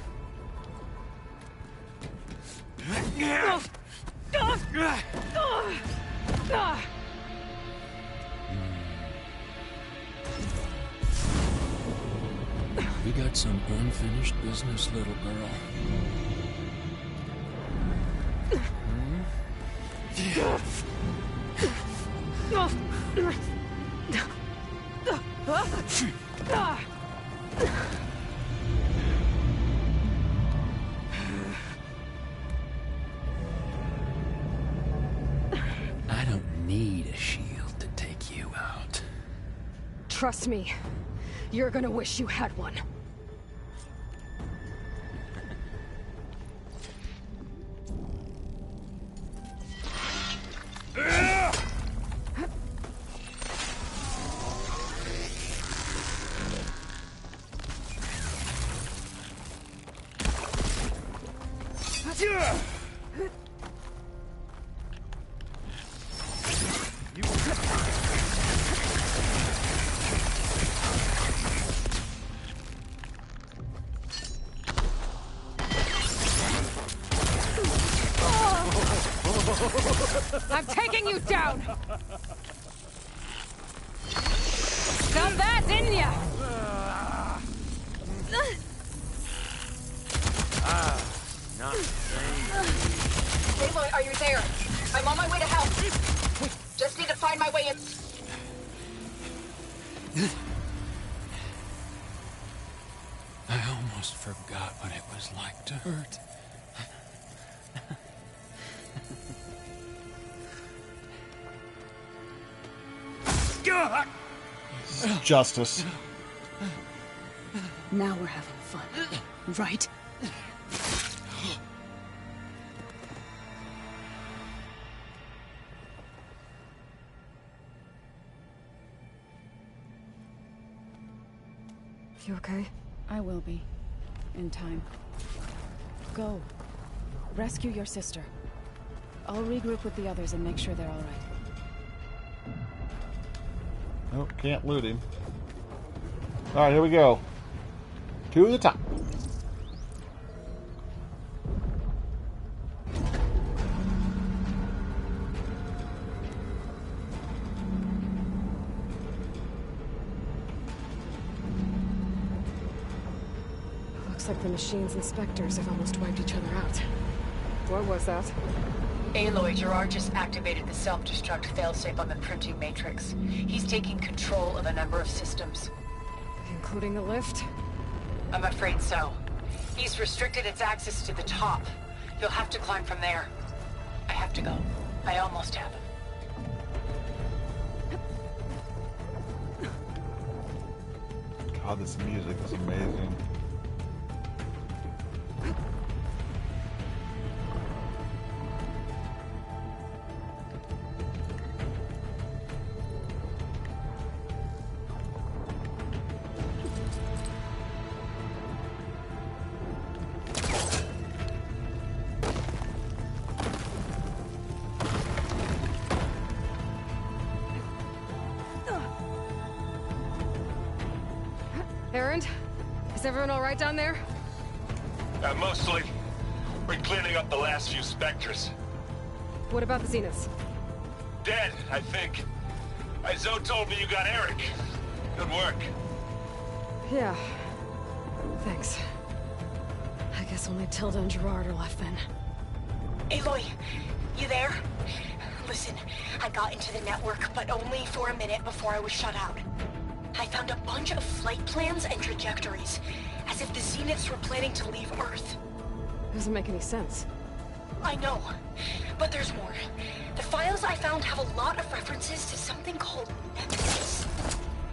We got some unfinished business, little girl. I don't need a shield to take you out. Trust me, you're gonna wish you had one. I'm taking you down! Some that's in ya! Not Aloy, are you there? I'm on my way to help. Just need to find my way in. I almost forgot what it was like to hurt. Justice. Now we're having fun, right? You okay? I will be. In time. Go. Rescue your sister. I'll regroup with the others and make sure they're all right. Oh, can't loot him. Alright, here we go. To the top. Looks like the machine's inspectors have almost wiped each other out. What was that? Aloy, Gerard just activated the self-destruct failsafe on the printing matrix. He's taking control of a number of systems. Including the lift? I'm afraid so. He's restricted its access to the top. You'll have to climb from there. I have to go. I almost have him. God, this music is amazing. Erend? Is everyone alright down there? Mostly. We're cleaning up the last few specters. What about the Zeniths? Dead, I think. Izo told me you got Eric. Good work. Yeah. Thanks. I guess only Tilda and Gerard are left then. Aloy, you there? Listen, I got into the network, but only for a minute before I was shut out. I found a bunch of flight plans and trajectories, as if the Zeniths were planning to leave Earth. Doesn't make any sense. I know, but there's more. The files I found have a lot of references to something called Nemesis.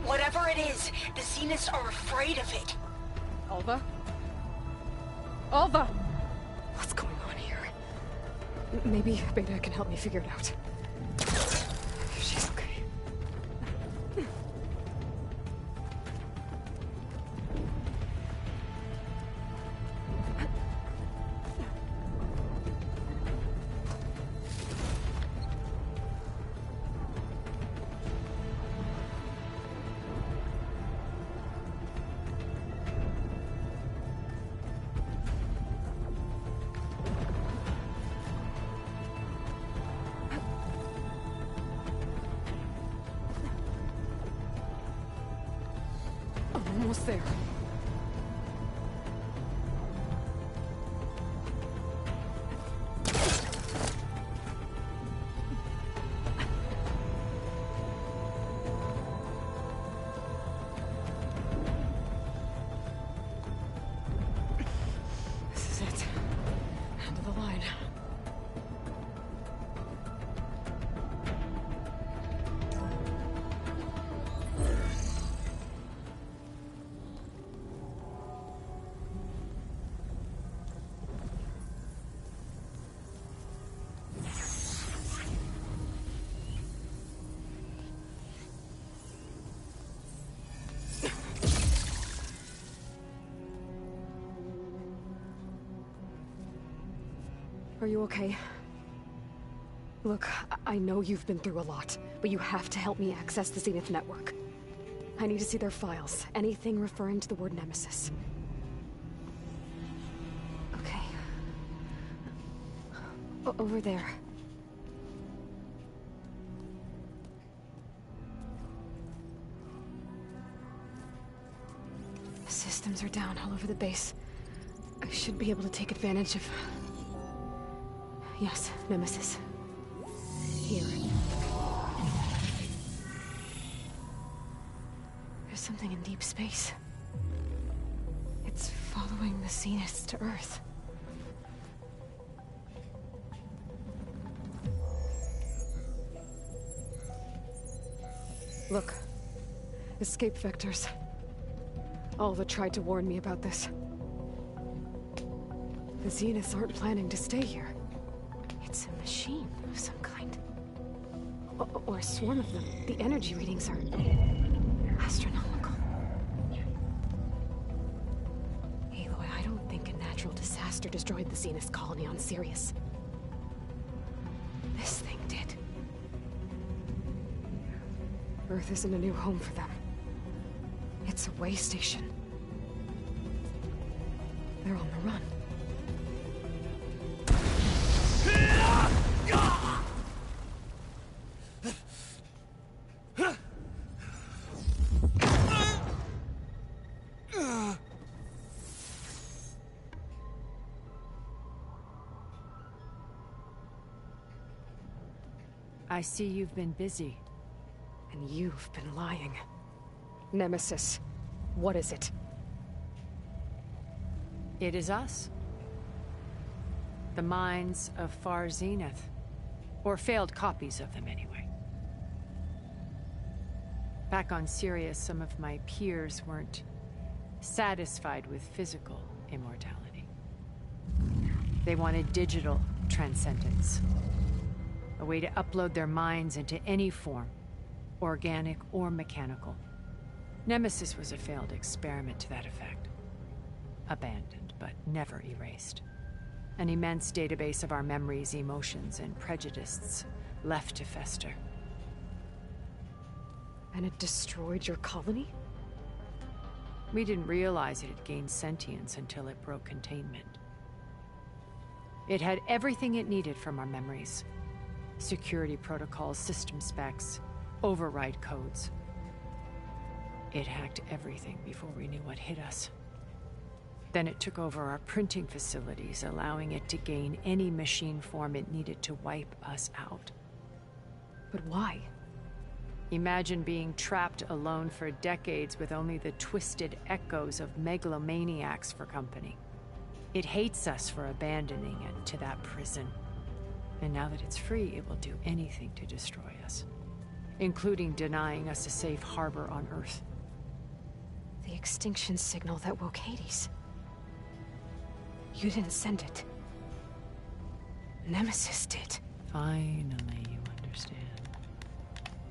Whatever it is, the Zeniths are afraid of it. Alva? Alva! What's going on here? Maybe Beta can help me figure it out. She's okay. Almost there. This is it. End of the line. Are you okay? Look, I know you've been through a lot, but you have to help me access the Zenith network. I need to see their files, anything referring to the word Nemesis. Okay. Over there. The systems are down all over the base. I should be able to take advantage of... Yes, Nemesis. Here. There's something in deep space. It's following the Zeniths to Earth. Look. Escape vectors. Alva tried to warn me about this. The Zeniths aren't planning to stay here. It's a machine of some kind. Or a swarm of them. The energy readings are... astronomical. Aloy, I don't think a natural disaster destroyed the Zenith colony on Sirius. This thing did. Earth isn't a new home for them. It's a way station. They're on the run. I see you've been busy. And you've been lying. Nemesis, what is it? It is us. The minds of Far Zenith. Or failed copies of them, anyway. Back on Sirius, some of my peers weren't satisfied with physical immortality. They wanted digital transcendence. A way to upload their minds into any form, organic or mechanical. Nemesis was a failed experiment to that effect. Abandoned, but never erased. An immense database of our memories, emotions, and prejudices left to fester. And it destroyed your colony? We didn't realize it had gained sentience until it broke containment. It had everything it needed from our memories. Security protocols, system specs, override codes. It hacked everything before we knew what hit us. Then it took over our printing facilities, allowing it to gain any machine form it needed to wipe us out. But why? Imagine being trapped alone for decades with only the twisted echoes of megalomaniacs for company. It hates us for abandoning it to that prison. And now that it's free, it will do anything to destroy us, including denying us a safe harbor on Earth. The extinction signal that woke Hades. You didn't send it. Nemesis did. Finally, you understand.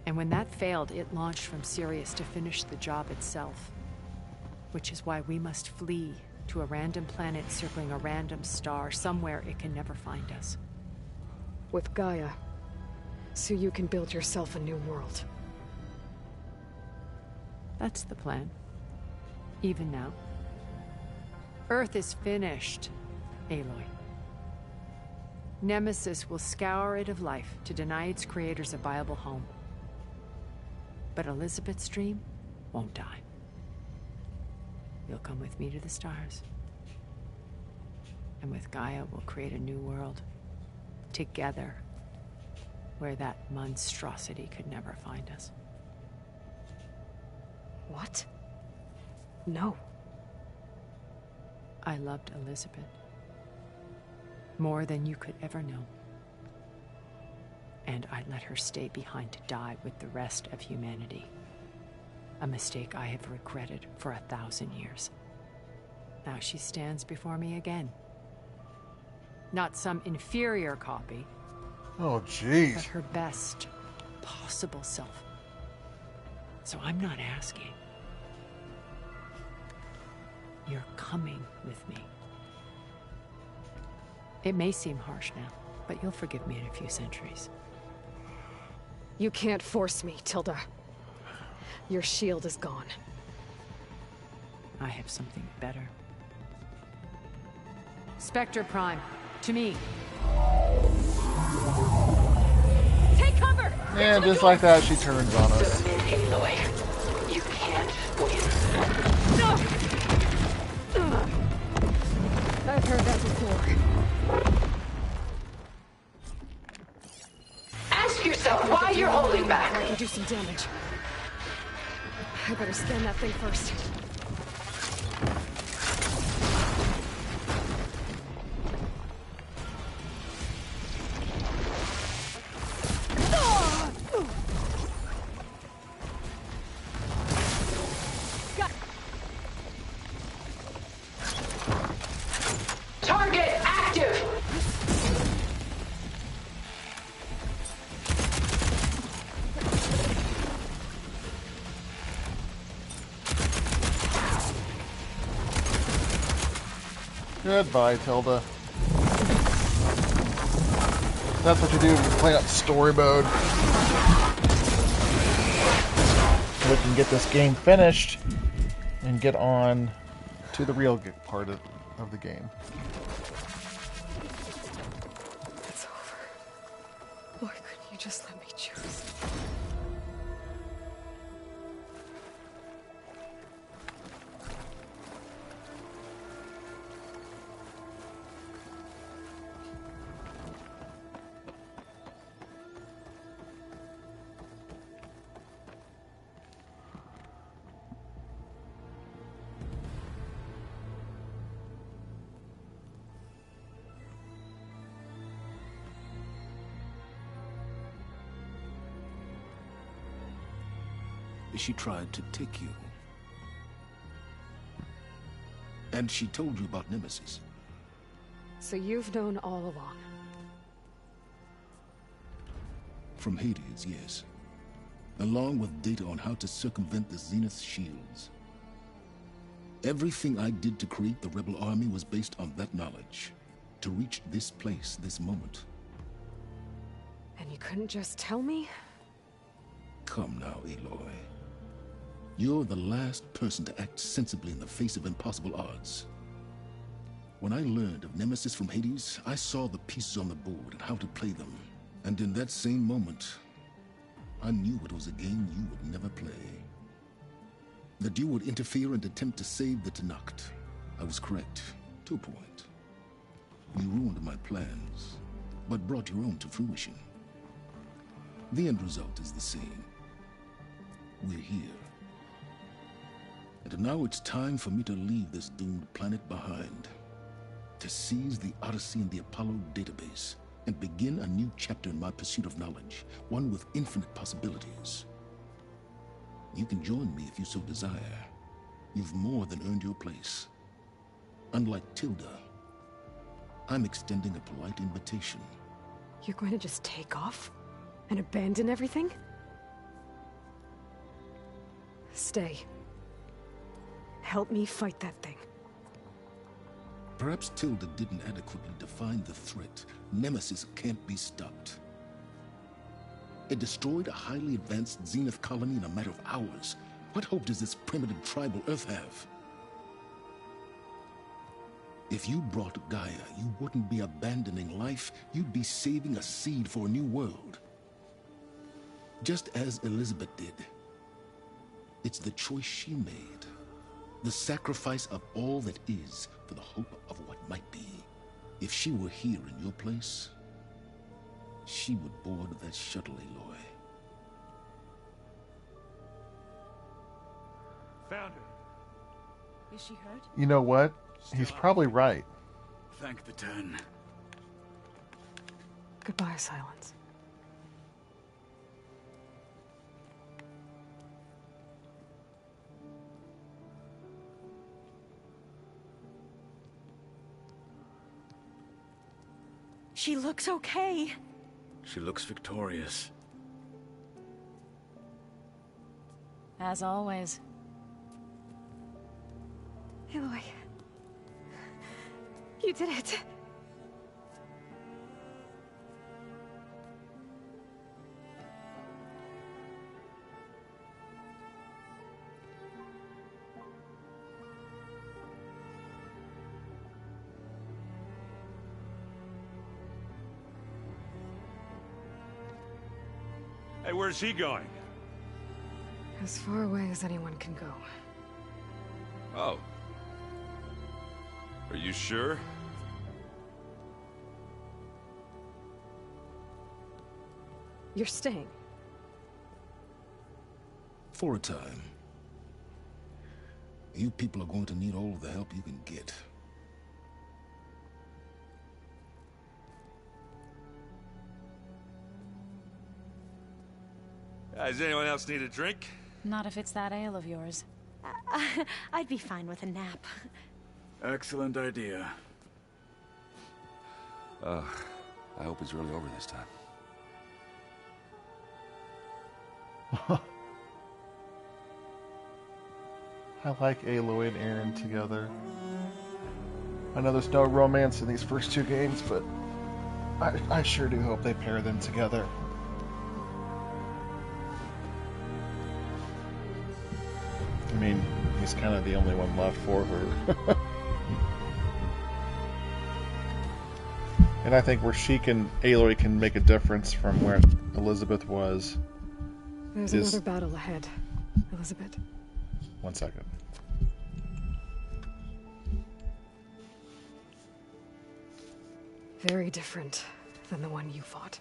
And when that failed, it launched from Sirius to finish the job itself. Which is why we must flee to a random planet circling a random star, somewhere it can never find us. With Gaia. So you can build yourself a new world. That's the plan. Even now. Earth is finished, Aloy. Nemesis will scour it of life to deny its creators a viable home. But Elizabeth's dream won't die. You'll come with me to the stars. And with Gaia, we'll create a new world. Together. Where that monstrosity could never find us. What? No. I loved Elizabeth. More than you could ever know. And I let her stay behind to die with the rest of humanity. A mistake I have regretted for 1,000 years. Now she stands before me again. Not some inferior copy. Oh, jeez. But her best possible self. So I'm not asking. You're coming with me. It may seem harsh now, but you'll forgive me in a few centuries. You can't force me, Tilda. Your shield is gone. I have something better. Spectre Prime, to me. Take cover! And just like that, she turns on us. Submit, Aloy. You can't win. No! I've heard that before. Ask yourself why you're holding back. I can do some damage. I better scan that thing first. Target active! Goodbye, Tilda. That's what you do when you play on story mode. So we can get this game finished and get on to the real part of the game. It's over. Why couldn't you just let me choose? She tried to take you. And she told you about Nemesis. So you've known all along. From Hades, yes. Along with data on how to circumvent the Zenith shields. Everything I did to create the Rebel Army was based on that knowledge. To reach this place, this moment. And you couldn't just tell me? Come now, Aloy. You're the last person to act sensibly in the face of impossible odds. When I learned of Nemesis from Hades, I saw the pieces on the board and how to play them. And in that same moment, I knew it was a game you would never play. That you would interfere and attempt to save the Tenakth. I was correct, to a point. You ruined my plans, but brought your own to fruition. The end result is the same. We're here. And now it's time for me to leave this doomed planet behind. To seize the Odyssey and the Apollo database, and begin a new chapter in my pursuit of knowledge, one with infinite possibilities. You can join me if you so desire. You've more than earned your place. Unlike Tilda, I'm extending a polite invitation. You're going to just take off? And abandon everything? Stay. Help me fight that thing. Perhaps Tilda didn't adequately define the threat. Nemesis can't be stopped. It destroyed a highly advanced Zenith colony in a matter of hours. What hope does this primitive tribal Earth have? If you brought Gaia, you wouldn't be abandoning life, you'd be saving a seed for a new world. Just as Elizabeth did. It's the choice she made. The sacrifice of all that is for the hope of what might be. If she were here in your place, she would board that shuttle, Aloy. Found her. Is she hurt? You know what? He's probably right. Thank the Ten. Goodbye, Silence. She looks okay. She looks victorious. As always. Aloy. You did it. Hey, where's he going? As far away as anyone can go. Oh. Are you sure? You're staying. For a time. You people are going to need all of the help you can get. Does anyone else need a drink? Not if it's that ale of yours. I'd be fine with a nap. Excellent idea. I hope it's really over this time. I like Aloy and Aaron together. I know there's no romance in these first two games, but I sure do hope they pair them together. I mean, he's kind of the only one left for her. And I think where Aloy can make a difference from where Elizabeth was. There's another battle ahead, Elizabeth. 1 second. Very different than the one you fought.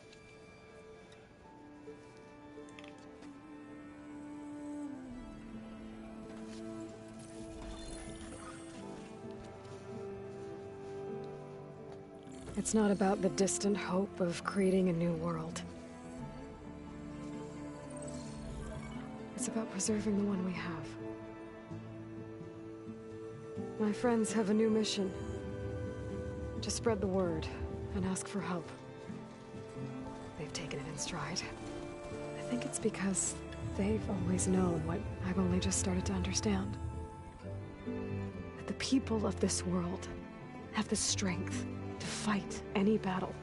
It's not about the distant hope of creating a new world. It's about preserving the one we have. My friends have a new mission. To spread the word and ask for help. They've taken it in stride. I think it's because they've always known what I've only just started to understand. That the people of this world have the strength to fight any battle.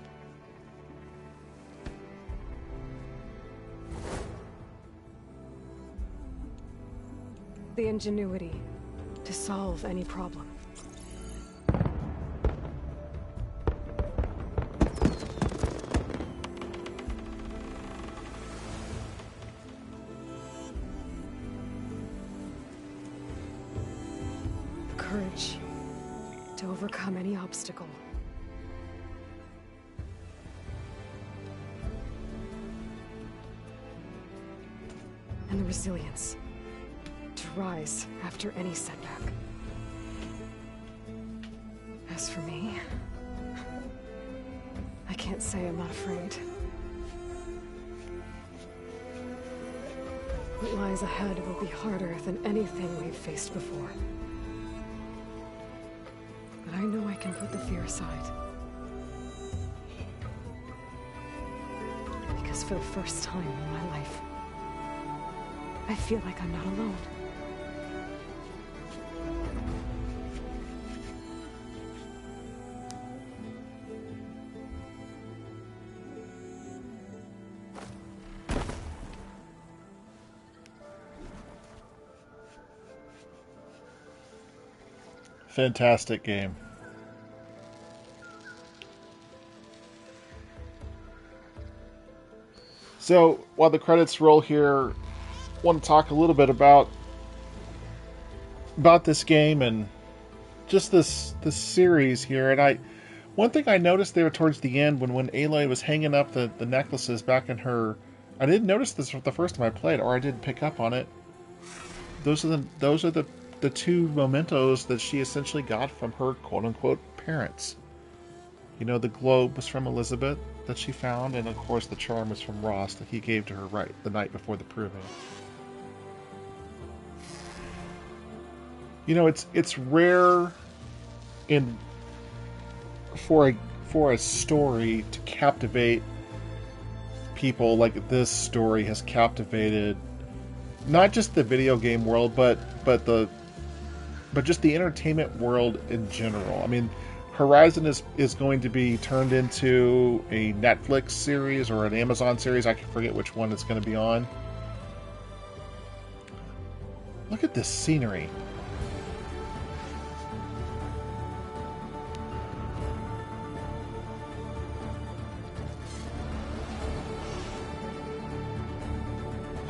the ingenuity to solve any problem. Courage to overcome any obstacle. And the resilience to rise after any setback. As for me, I can't say I'm not afraid. What lies ahead will be harder than anything we've faced before. But I know I can put the fear aside. Because for the first time in my life, I feel like I'm not alone. Fantastic game. So, while the credits roll here, I want to talk a little bit about this game and just this series here. And one thing I noticed there towards the end when Aloy was hanging up the necklaces back in her, I didn't notice this the first time I played, or I didn't pick up on it. Those are the two mementos that she essentially got from her quote-unquote parents. You know, the globe was from Elizabeth that she found, and of course the charm was from Ross that he gave to her right the night before the proving. You know, it's rare for a story to captivate people like this story has captivated not just the video game world, but just the entertainment world in general. I mean, Horizon is going to be turned into a Netflix series or an Amazon series. I can forget which one it's going to be on. Look at this scenery.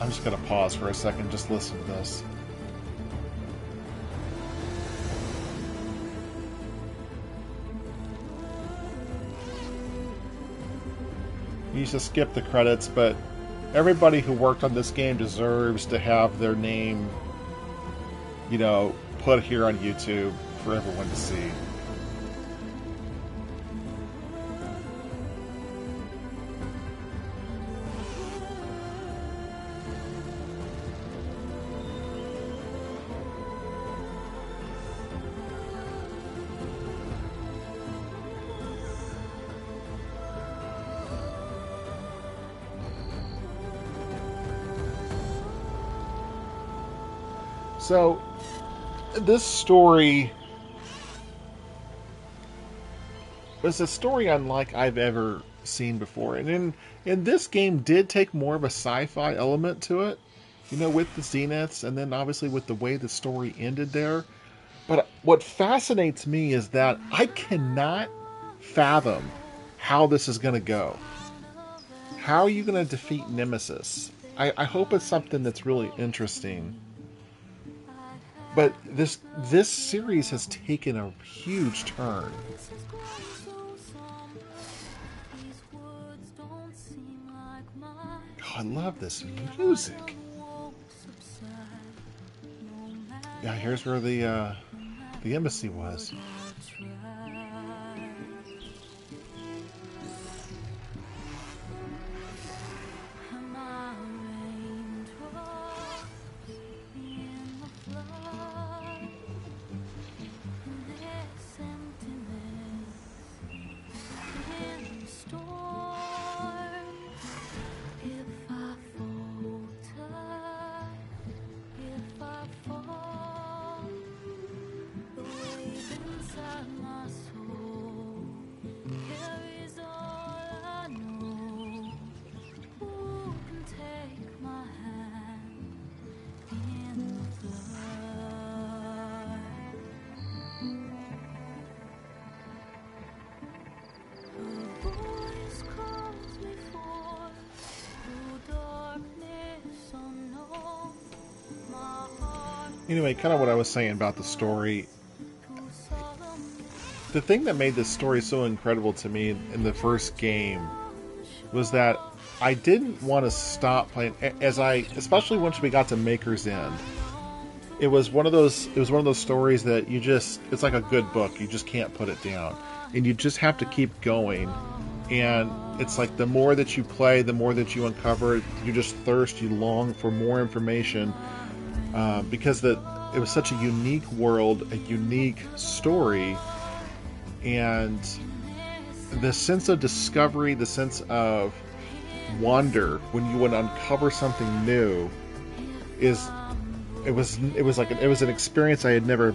I'm just going to pause for a second, just listen to this. You used to skip the credits, but everybody who worked on this game deserves to have their name, you know, put here on YouTube for everyone to see. So, this story was a story unlike I've ever seen before. And in this game did take more of a sci-fi element to it, you know, with the Zeniths, and then obviously with the way the story ended there. But what fascinates me is that I cannot fathom how this is going to go. How are you going to defeat Nemesis? I hope it's something that's really interesting. But this series has taken a huge turn. Oh, I love this music. Yeah, here's where the embassy was. Anyway, kind of what I was saying about the story. The thing that made this story so incredible to me in the first game was that I didn't want to stop playing, especially once we got to Maker's End. It was one of those stories that it's like a good book. You just can't put it down. And you just have to keep going. And it's like the more that you play, the more that you uncover, you just thirst, you long for more information. Because it was such a unique world, a unique story. And the sense of discovery, the sense of wonder when you would uncover something new it was an experience I had never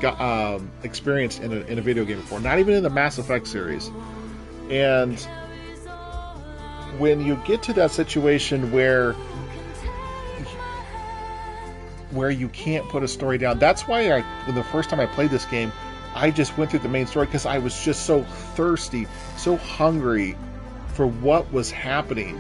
got experienced in a video game before, not even in the Mass Effect series. And when you get to that situation where you can't put a story down, that's why when the first time I played this game, I just went through the main story, because I was just so thirsty, so hungry for what was happening.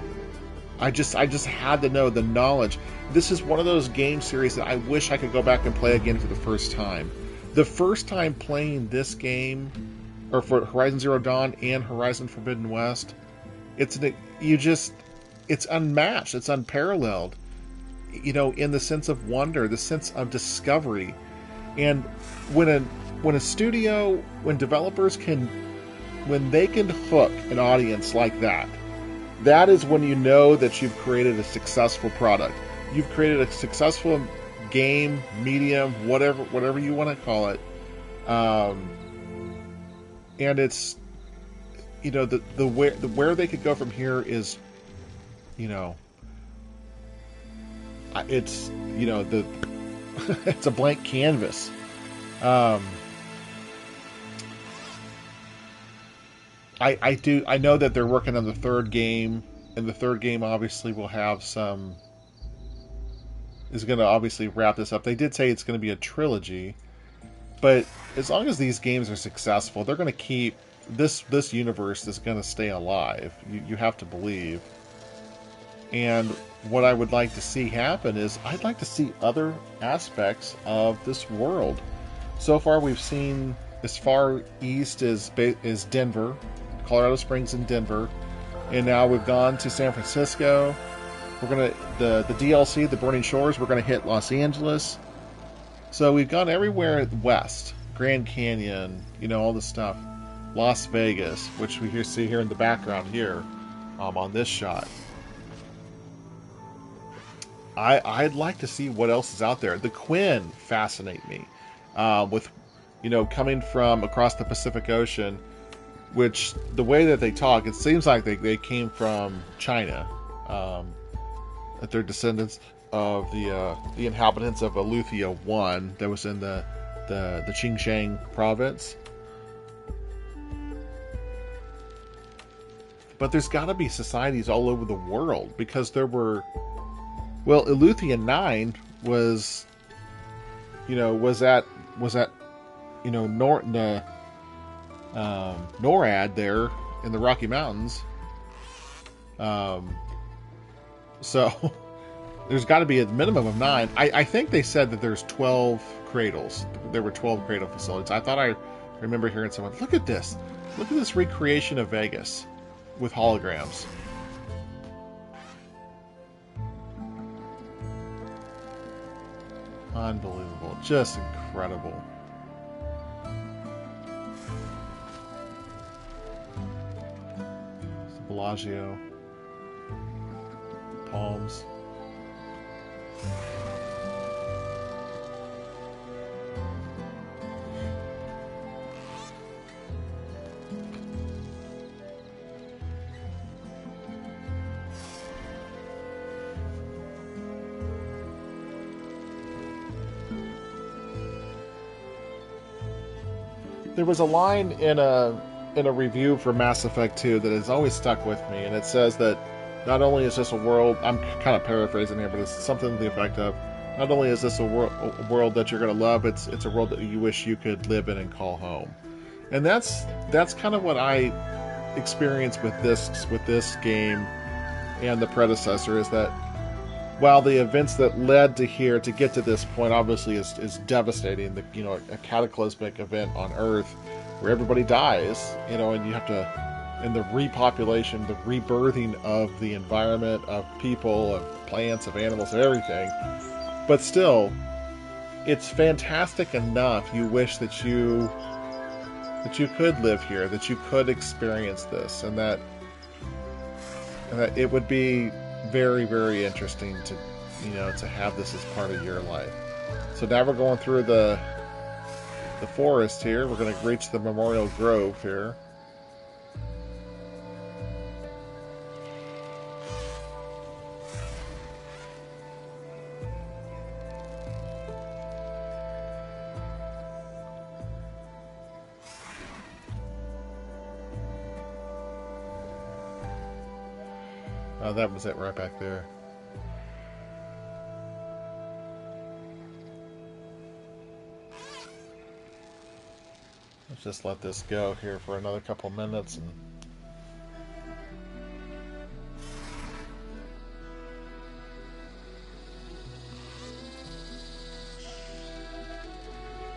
I just had to know the knowledge. This is one of those game series that I wish I could go back and play again for the first time. The first time playing this game, or for Horizon Zero Dawn and Horizon Forbidden West, it's unmatched, it's unparalleled. In the sense of wonder, the sense of discovery. And when developers when they can hook an audience like that, that is when you know that you've created a successful product. You've created a successful game, medium, whatever you want to call it. And it's, where they could go from here is, it's, it's a blank canvas. I know that they're working on the third game, and the third game obviously will have is going to obviously wrap this up. They did say it's going to be a trilogy, but as long as these games are successful, they're going to keep this universe is going to stay alive. You have to believe. And what I would like to see happen is I'd like to see other aspects of this world. So far, we've seen as far east as Denver, Colorado Springs and Denver, and now we've gone to San Francisco. We're gonna the DLC, the Burning Shores. We're gonna hit Los Angeles. So we've gone everywhere west, Grand Canyon, all this stuff. Las Vegas, which we see here in the background here, on this shot. I'd like to see what else is out there. The Quinn fascinate me, with coming from across the Pacific Ocean, which the way that they talk, it seems like they came from China, that they're descendants of the inhabitants of Aletheia 1 that was in the Xinjiang province. But there's got to be societies all over the world, because there were, Aletheia 9 was at NORAD there in the Rocky Mountains. So there's got to be a minimum of 9. I think they said that there's 12 cradles. There were 12 cradle facilities. I thought I remember hearing someone, look at this recreation of Vegas with holograms. Unbelievable. Just incredible. Bellagio. Palms. There was a line in a review for Mass Effect 2 that has always stuck with me, and it says that not only is this a world, I'm kind of paraphrasing here, but it's something to the effect of, not only is this a world that you're going to love, it's a world that you wish you could live in and call home. And that's kind of what I experienced with this game and the predecessor, is that while the events that led to here to get to this point obviously is devastating, a cataclysmic event on Earth where everybody dies, and you have to, and the repopulation, the rebirthing of the environment, of people, of plants, of animals, of everything. But still, it's fantastic enough. You wish that you could live here, that you could experience this, and that it would be very, very interesting to, to have this as part of your life. So now we're going through the forest here. We're going to reach the Memorial Grove here. Oh, that was it right back there. Let's just let this go here for another couple minutes. And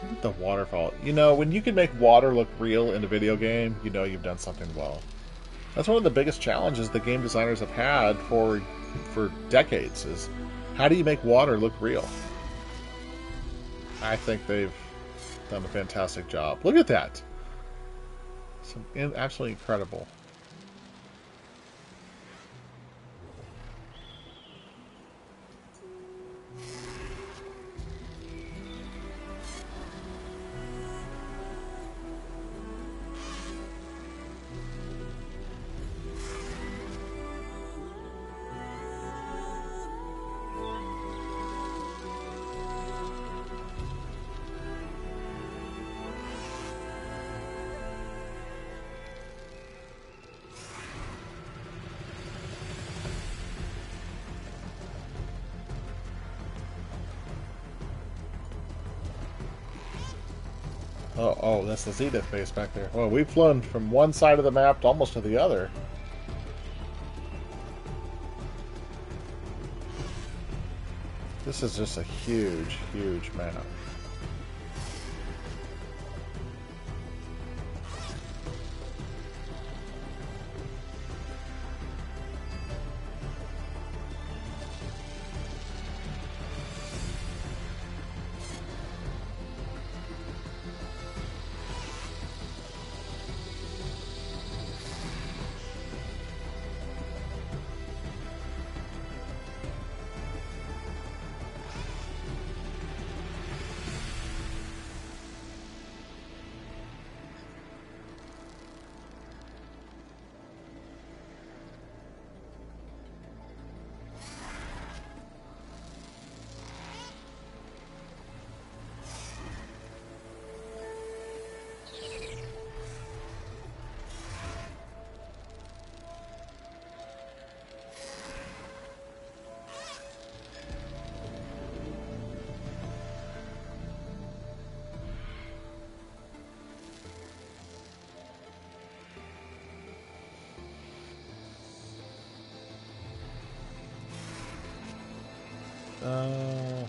look at the waterfall. When you can make water look real in a video game, you've done something well. That's one of the biggest challenges the game designers have had for decades, is how do you make water look real? I think they've done a fantastic job. Look at that. Absolutely incredible. Oh, that's the Zenith base back there. Well, we've flown from one side of the map almost to the other. This is just a huge, huge map.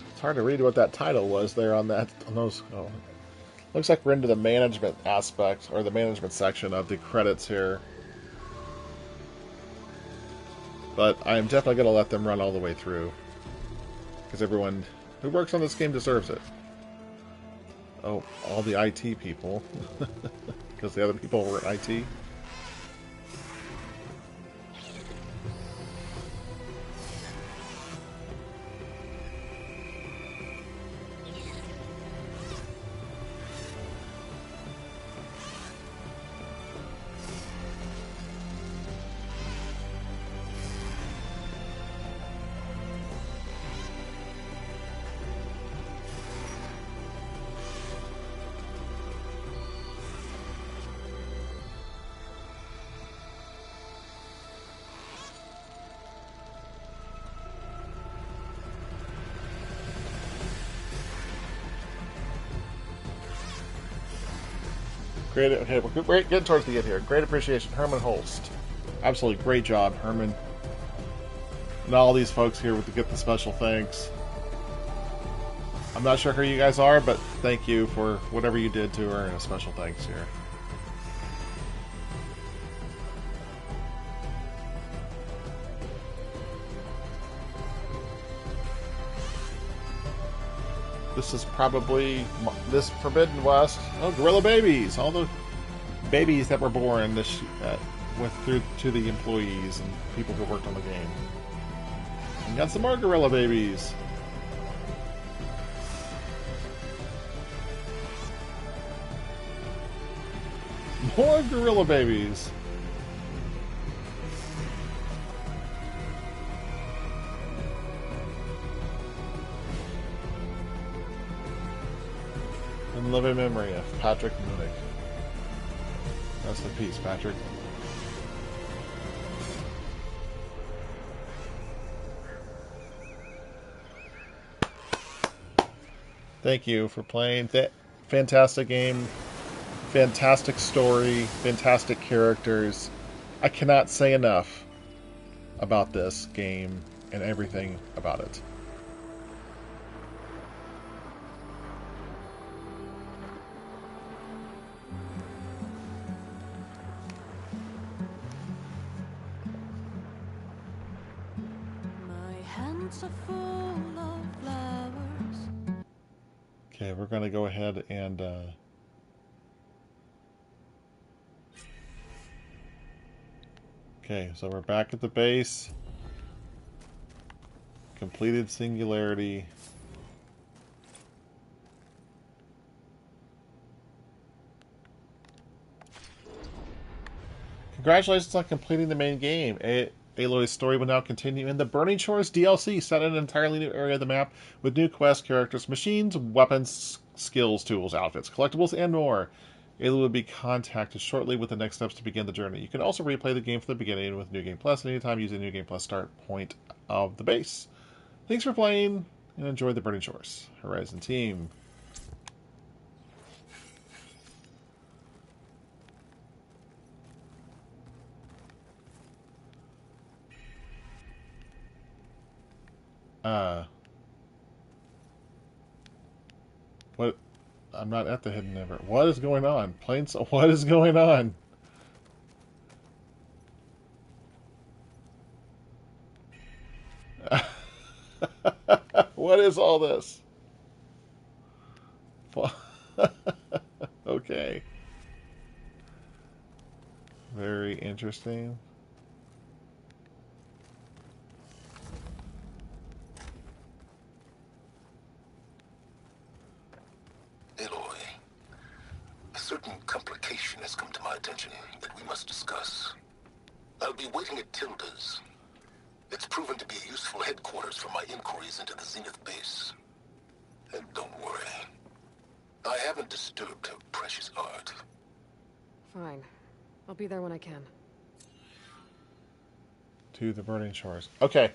It's hard to read what that title was there on those. Oh. Looks like we're into the management aspect, or the management section of the credits here. But I'm definitely going to let them run all the way through, because everyone who works on this game deserves it. Oh, all the IT people, because the other people were IT. Great. Okay, we're getting towards the end here. Great appreciation, Herman Holst. Absolutely great job, Herman. And all these folks here to get the special thanks. I'm not sure who you guys are, but thank you for whatever you did to her, and a special thanks here. This is probably this Forbidden West. Oh, gorilla babies! All the babies that were born this went through to the employees and people who worked on the game. And got some more gorilla babies. More gorilla babies. In living memory of Patrick Munich. Rest in peace, Patrick. Thank you for playing. Fantastic game. Fantastic story. Fantastic characters. I cannot say enough about this game and everything about it. Are full of flowers. Okay, we're going to go ahead and okay, so we're back at the base. Completed Singularity. Congratulations on completing the main game. Aloy's story will now continue in the Burning Shores DLC, set in an entirely new area of the map with new quests, characters, machines, weapons, skills, tools, outfits, collectibles, and more. Aloy will be contacted shortly with the next steps to begin the journey. You can also replay the game from the beginning with New Game Plus at any time using New Game Plus start point of the base. Thanks for playing, and enjoy the Burning Shores. Horizon team. What? I'm not at the hidden never. What is going on? Planes? What is going on? What is all this? Okay. Very interesting. Aloy, a certain complication has come to my attention that we must discuss. I'll be waiting at Tilda's. It's proven to be a useful headquarters for my inquiries into the Zenith base. And don't worry, I haven't disturbed her precious art. Fine. I'll be there when I can. To the Burning Shores. Okay.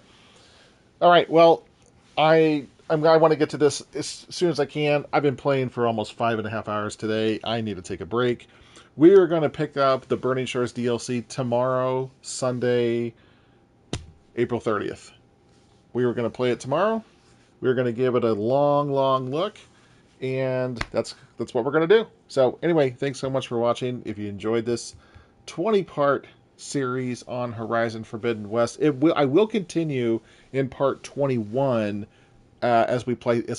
All right. Well, I want to get to this as soon as I can. I've been playing for almost 5.5 hours today. I need to take a break. We are going to pick up the Burning Shores DLC tomorrow, Sunday, April 30th. We were going to play it tomorrow. We were going to give it a long look, and that's what we're going to do. So anyway, thanks so much for watching. If you enjoyed this 20-part series on Horizon Forbidden West, I will continue in part 21 as we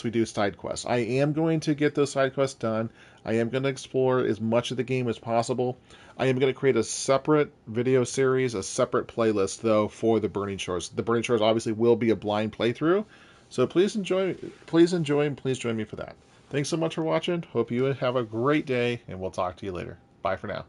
do side quests. I am going to get those side quests done. I am going to explore as much of the game as possible. I am going to create a separate video series, a separate playlist, though, for the Burning Shores. The Burning Shores obviously will be a blind playthrough, so please enjoy, and please join me for that. Thanks so much for watching. Hope you have a great day, and we'll talk to you later. Bye for now.